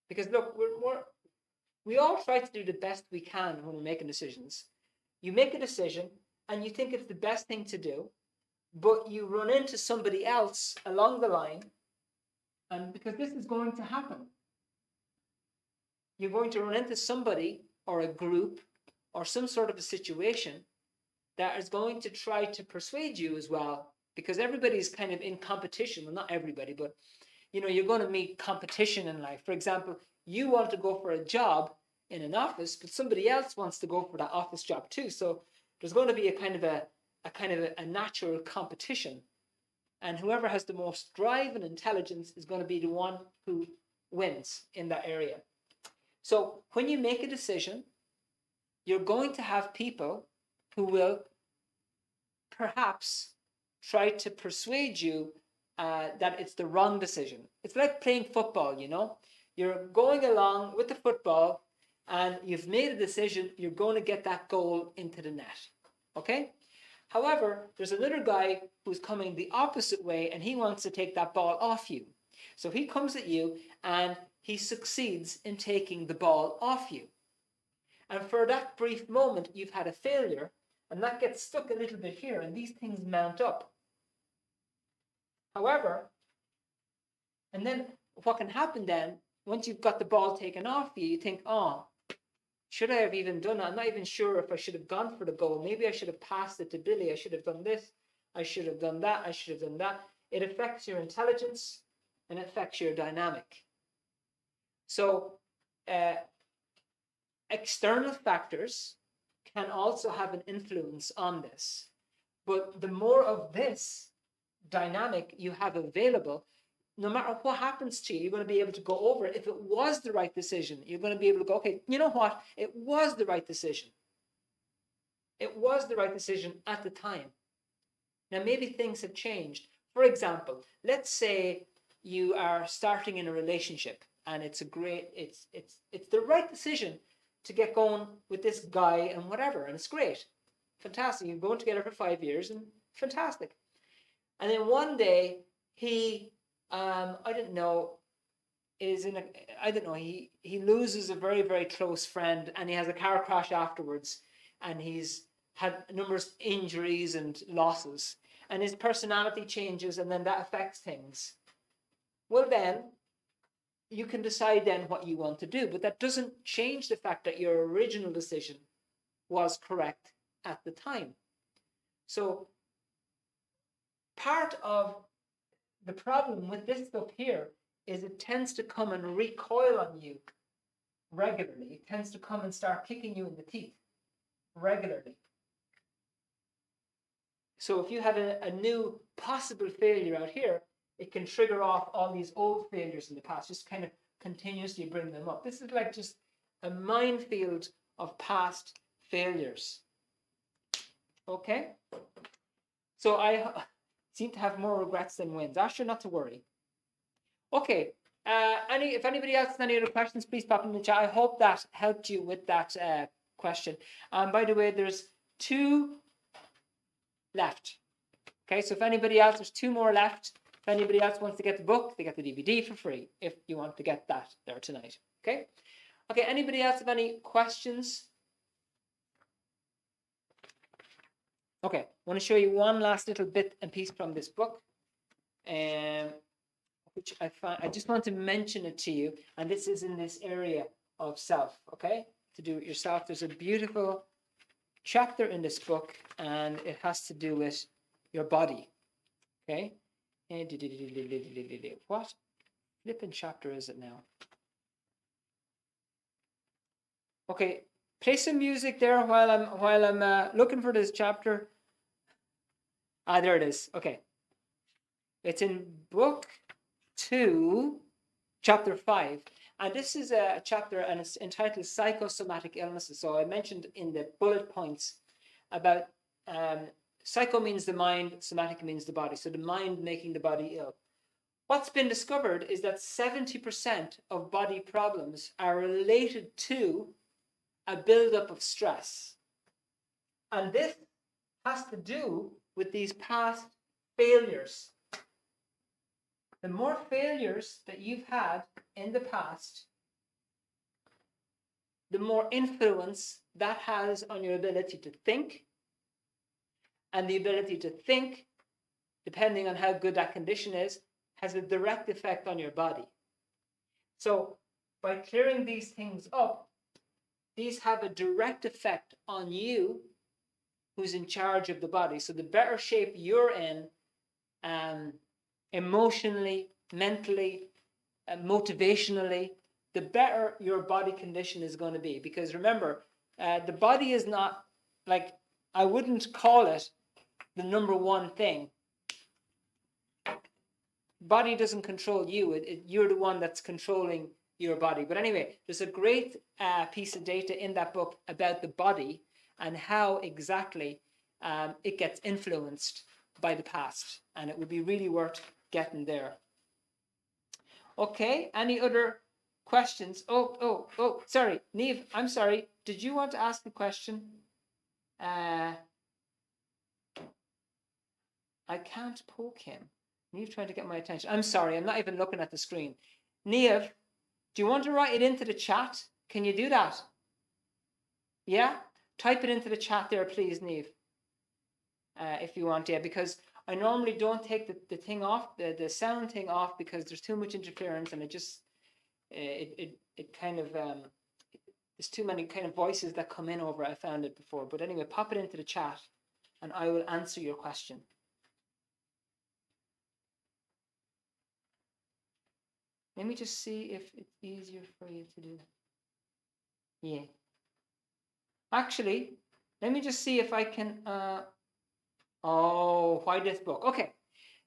[SPEAKER 1] because look, we all try to do the best we can when we're making decisions. You make a decision and you think it's the best thing to do, but you run into somebody else along the line, and because this is going to happen, you're going to run into somebody or a group or some sort of a situation that is going to try to persuade you as well, because everybody's kind of in competition. Well, not everybody, but you know, you're going to meet competition in life. For example, you want to go for a job in an office, but somebody else wants to go for that office job too. So there's going to be a kind of a natural competition, and whoever has the most drive and intelligence is going to be the one who wins in that area. So when you make a decision, you're going to have people who will perhaps try to persuade you that it's the wrong decision. It's like playing football, you know. You're going along with the football and you've made a decision, you're going to get that goal into the net, okay? However, there's another guy who's coming the opposite way and he wants to take that ball off you. So he comes at you and he succeeds in taking the ball off you. And for that brief moment, you've had a failure, and that gets stuck a little bit here, and these things mount up. However, and then what can happen then, once you've got the ball taken off you, you think, oh, should I have even done it? I'm not even sure if I should have gone for the goal. Maybe I should have passed it to Billy. I should have done this. I should have done that. I should have done that. It affects your intelligence and it affects your dynamic. So external factors can also have an influence on this. But the more of this dynamic you have available, no matter what happens to you, you're going to be able to go over it. If it was the right decision, you're going to be able to go, okay, you know what? It was the right decision. It was the right decision at the time. Now, maybe things have changed. For example, let's say you are starting in a relationship and it's the right decision to get going with this guy and whatever, and it's great. Fantastic. You're going together for 5 years and fantastic. And then one day he he loses a very, very close friend and he has a car crash afterwards and he's had numerous injuries and losses and his personality changes and then that affects things. Well, then you can decide then what you want to do, but that doesn't change the fact that your original decision was correct at the time. So part of the problem with this stuff here is it tends to come and recoil on you regularly. It tends to come and start kicking you in the teeth regularly. So if you have a new possible failure out here, it can trigger off all these old failures in the past, just kind of continuously bring them up. This is like just a minefield of past failures. Okay? So I seem to have more regrets than wins. Asher, not to worry. Okay. If anybody else has any other questions, please pop in the chat. I hope that helped you with that question. By the way, there's 2 left. Okay, so if anybody else, there's 2 more left. If anybody else wants to get the book, they get the DVD for free if you want to get that there tonight. Okay. Okay, anybody else have any questions? Okay, I want to show you one last little bit and piece from this book, which I find, I just want to mention it to you, and this is in this area of self, okay? To do it yourself. There's a beautiful chapter in this book, and it has to do with your body, okay? What flipping chapter is it now? Okay, play some music there while I'm looking for this chapter. Ah, there it is. Okay, it's in book 2, chapter 5, and this is a chapter, and it's entitled Psychosomatic Illnesses. So I mentioned in the bullet points about psycho means the mind, somatic means the body. So the mind making the body ill. What's been discovered is that 70% of body problems are related to a buildup of stress. And this has to do with these past failures. The more failures that you've had in the past, the more influence that has on your ability to think. And the ability to think, depending on how good that condition is, has a direct effect on your body. So by clearing these things up, these have a direct effect on you, who's in charge of the body. So the better shape you're in, emotionally, mentally, motivationally, the better your body condition is going to be. Because remember, the body is not, like, I wouldn't call it the number one thing. Body doesn't control you. You're the one that's controlling your body. But anyway, there's a great piece of data in that book about the body and how exactly it gets influenced by the past. And it would be really worth getting there. Okay, any other questions? Oh, sorry. Niamh, I'm sorry. Did you want to ask a question? I can't poke him. Niamh trying to get my attention. I'm sorry, I'm not even looking at the screen. Niamh, do you want to write it into the chat? Can you do that? Yeah? Type it into the chat there, please, Niamh. If you want, yeah, because I normally don't take the thing off, the sound thing off, because there's too much interference, and it just, it kind of, there's too many kind of voices that come in over it. I found it before. But anyway, pop it into the chat, and I will answer your question. Let me just see if it's easier for you to do. Yeah. Actually, let me just see if I can. Oh, why this book? Okay.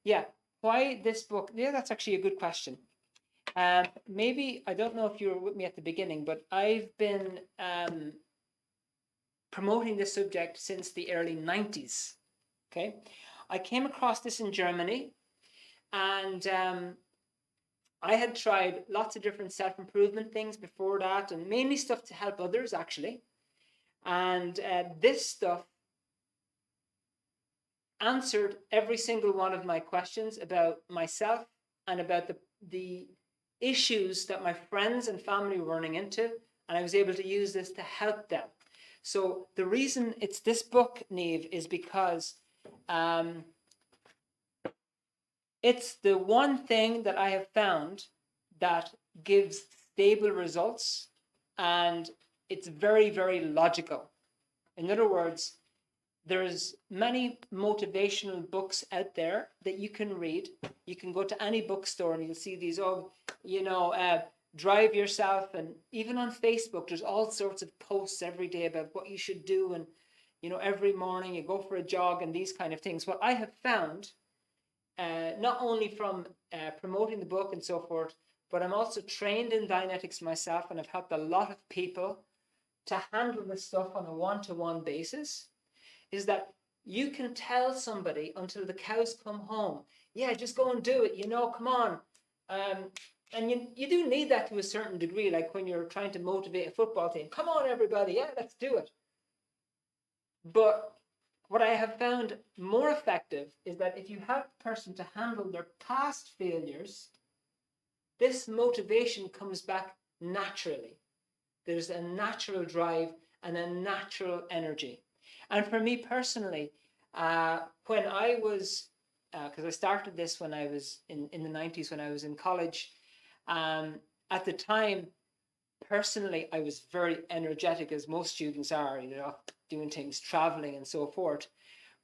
[SPEAKER 1] Yeah. Why this book? Yeah, that's actually a good question. Maybe, I don't know if you were with me at the beginning, but I've been promoting this subject since the early 90s. Okay. I came across this in Germany, and I had tried lots of different self-improvement things before that, and mainly stuff to help others, actually. And this stuff answered every single one of my questions about myself and about the issues that my friends and family were running into, and I was able to use this to help them. So the reason it's this book, Niamh, is because it's the one thing that I have found that gives stable results, and it's very, very logical. In other words, there's many motivational books out there that you can read. You can go to any bookstore and you'll see these, drive yourself, and even on Facebook, there's all sorts of posts every day about what you should do, and every morning you go for a jog and these kind of things. What I have found, not only from promoting the book and so forth, but I'm also trained in Dianetics myself, and I've helped a lot of people to handle this stuff on a one-to-one basis, is that you can tell somebody until the cows come home, yeah, just go and do it, come on, And you do need that to a certain degree, like when you're trying to motivate a football team. Come on, everybody, yeah, let's do it. But what I have found more effective is that if you help a person to handle their past failures, this motivation comes back naturally. There's a natural drive and a natural energy. And for me personally, when I was, because I started this when I was in the 90s, when I was in college, at the time, personally, I was very energetic, as most students are, doing things, traveling and so forth.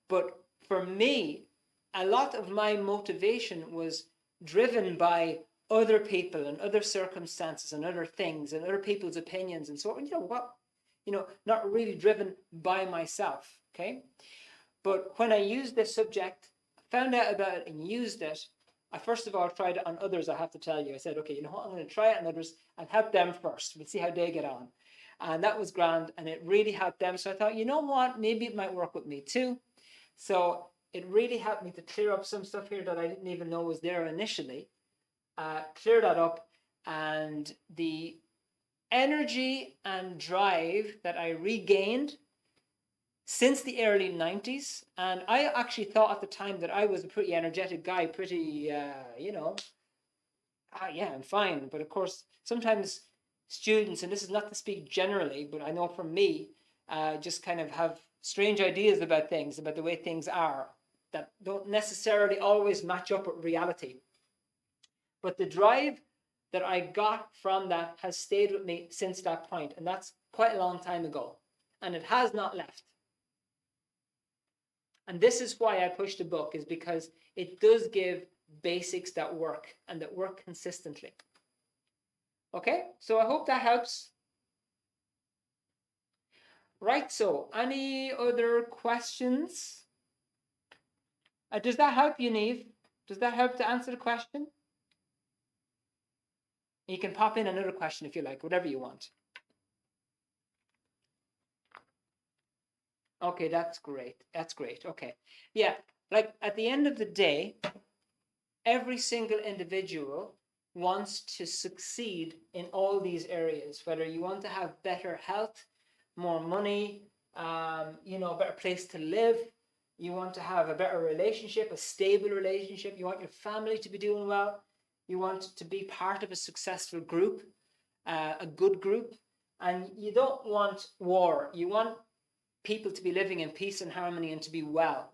[SPEAKER 1] But for me, a lot of my motivation was driven by other people and other circumstances and other things and other people's opinions and so on. Not really driven by myself. Okay. But when I used this subject, found out about it and used it, I first of all tried it on others, I have to tell you. I said, okay, you know what, I'm going to try it on others and help them first. We'll see how they get on. And that was grand, and it really helped them. So I thought, you know what, maybe it might work with me too. So it really helped me to clear up some stuff here that I didn't even know was there initially. Clear that up, and the energy and drive that I regained since the early 90s, and I actually thought at the time that I was a pretty energetic guy, pretty, yeah, I'm fine. But of course, sometimes students, and this is not to speak generally, but I know for me, just kind of have strange ideas about things, about the way things are, that don't necessarily always match up with reality. But the drive that I got from that has stayed with me since that point, and that's quite a long time ago, and it has not left. And this is why I pushed the book, is because it does give basics that work and that work consistently. Okay, so I hope that helps. Right, so any other questions? Does that help you, Niamh? Does that help to answer the question? You can pop in another question if you like, whatever you want. Okay, that's great. That's great. Okay. Yeah, like at the end of the day, every single individual wants to succeed in all these areas, whether you want to have better health, more money, a better place to live, you want to have a better relationship, a stable relationship, you want your family to be doing well, you want to be part of a successful group, a good group, and you don't want war. You want people to be living in peace and harmony and to be well,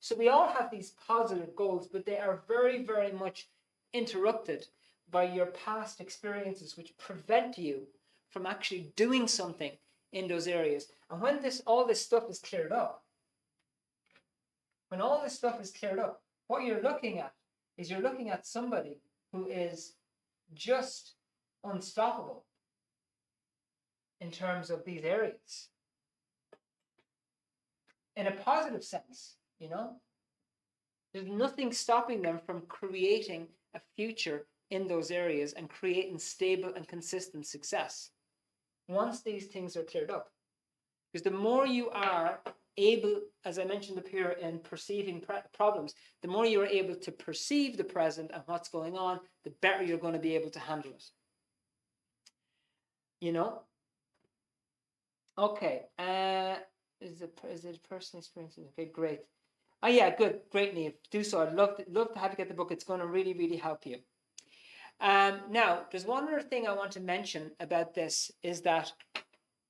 [SPEAKER 1] So we all have these positive goals, but they are very, very much interrupted by your past experiences, which prevent you from actually doing something in those areas. And when all this stuff is cleared up, what you're looking at is you're looking at somebody who is just unstoppable in terms of these areas. In a positive sense, There's nothing stopping them from creating a future in those areas and creating stable and consistent success once these things are cleared up. Because the more you are able, as I mentioned up here in perceiving problems, the more you're able to perceive the present and what's going on, the better you're going to be able to handle it. Okay. Is it personal experiences? Okay, great. Oh yeah, good, great, Niamh. Do so. I'd love to have you get the book. It's going to really, really help you. Now, there's one other thing I want to mention about this, is that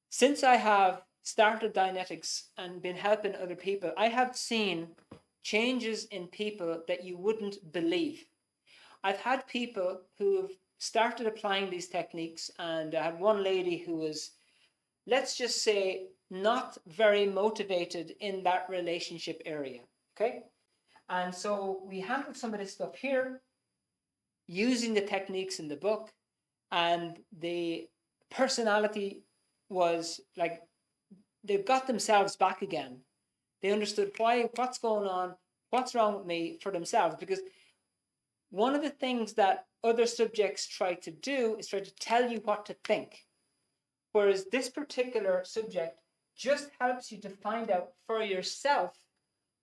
[SPEAKER 1] since I have started Dianetics and been helping other people, I have seen changes in people that you wouldn't believe. I've had people who have started applying these techniques, and I had one lady who was, let's just say, not very motivated in that relationship area, okay? And so we handled some of this stuff here, using the techniques in the book, and the personality was like, they've got themselves back again. They understood what's going on, what's wrong with me for themselves, because one of the things that other subjects try to do is try to tell you what to think. Whereas this particular subject just helps you to find out for yourself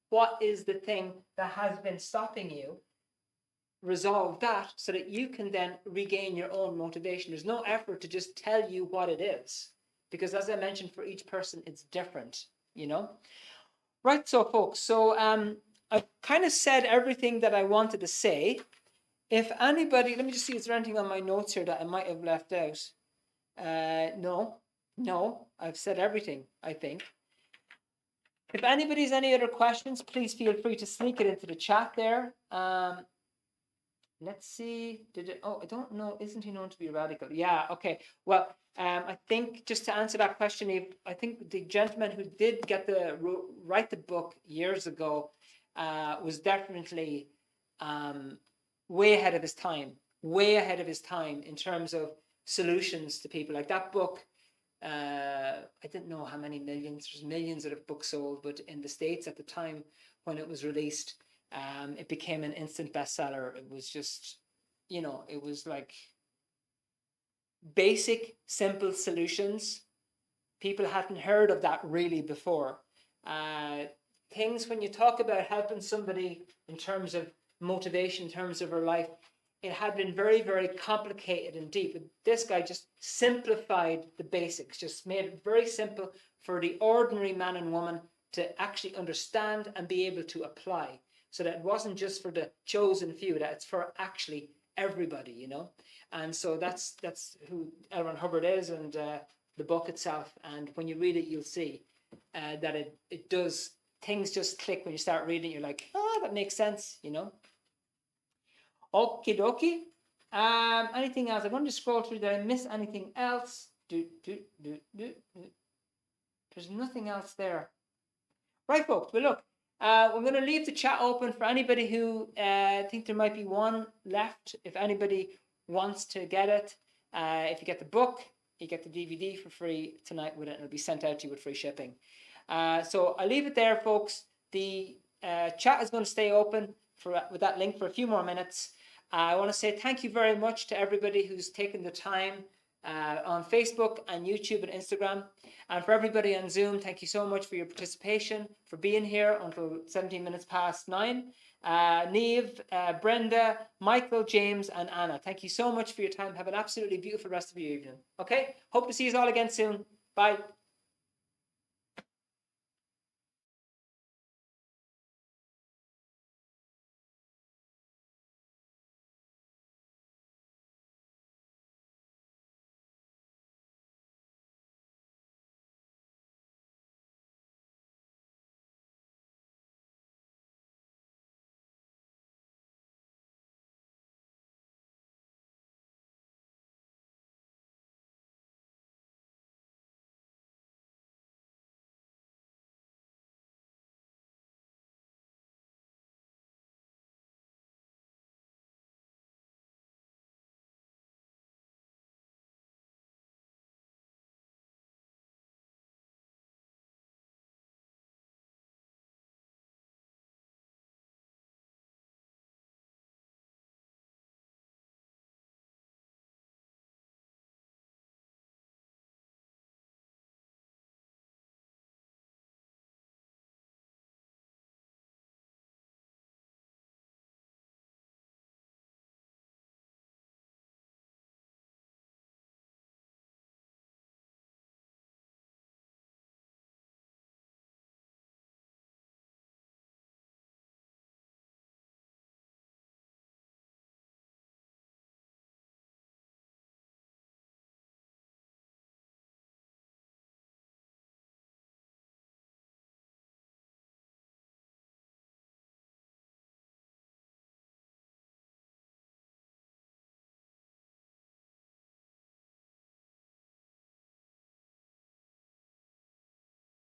[SPEAKER 1] what is the thing that has been stopping you, resolve that so that you can then regain your own motivation. There's no effort to just tell you what it is, because as I mentioned, for each person, it's different, you know? Right, so folks, so I've kind of said everything that I wanted to say. If anybody, let me just see, is there anything on my notes here that I might have left out? No, I've said everything, I think. If anybody's any other questions, please feel free to sneak it into the chat there. Let's see. I don't know. Isn't he known to be radical? Yeah. Okay. Well, I think just to answer that question, I think the gentleman who did write the book years ago was definitely way ahead of his time. Way ahead of his time in terms of solutions to people. Like that book, I didn't know how many millions. There's millions of books sold, but in the States at the time when it was released, it became an instant bestseller. It was just, it was like basic, simple solutions. People hadn't heard of that really before. Things when you talk about helping somebody in terms of motivation, in terms of her life, it had been very, very complicated and deep. But this guy just simplified the basics, just made it very simple for the ordinary man and woman to actually understand and be able to apply. So that it wasn't just for the chosen few, that it's for actually everybody, And so that's who L. Ron Hubbard is, and the book itself. And when you read it, you'll see that it does, things just click when you start reading. You're like, oh, that makes sense, Okie dokie. Anything else? I'm going to scroll through. Did I miss anything else? There's nothing else there. Right, folks. Well, look, we're going to leave the chat open for anybody who think there might be one left. If anybody wants to get it, if you get the book, you get the DVD for free tonight with it, and it'll be sent out to you with free shipping. So I'll leave it there, folks. The chat is going to stay open with that link for a few more minutes. I want to say thank you very much to everybody who's taken the time on Facebook and YouTube and Instagram. And for everybody on Zoom, thank you so much for your participation, for being here until 17 minutes past 9. Neve, Brenda, Michael, James, and Anna, thank you so much for your time. Have an absolutely beautiful rest of your evening. Okay? Hope to see you all again soon. Bye.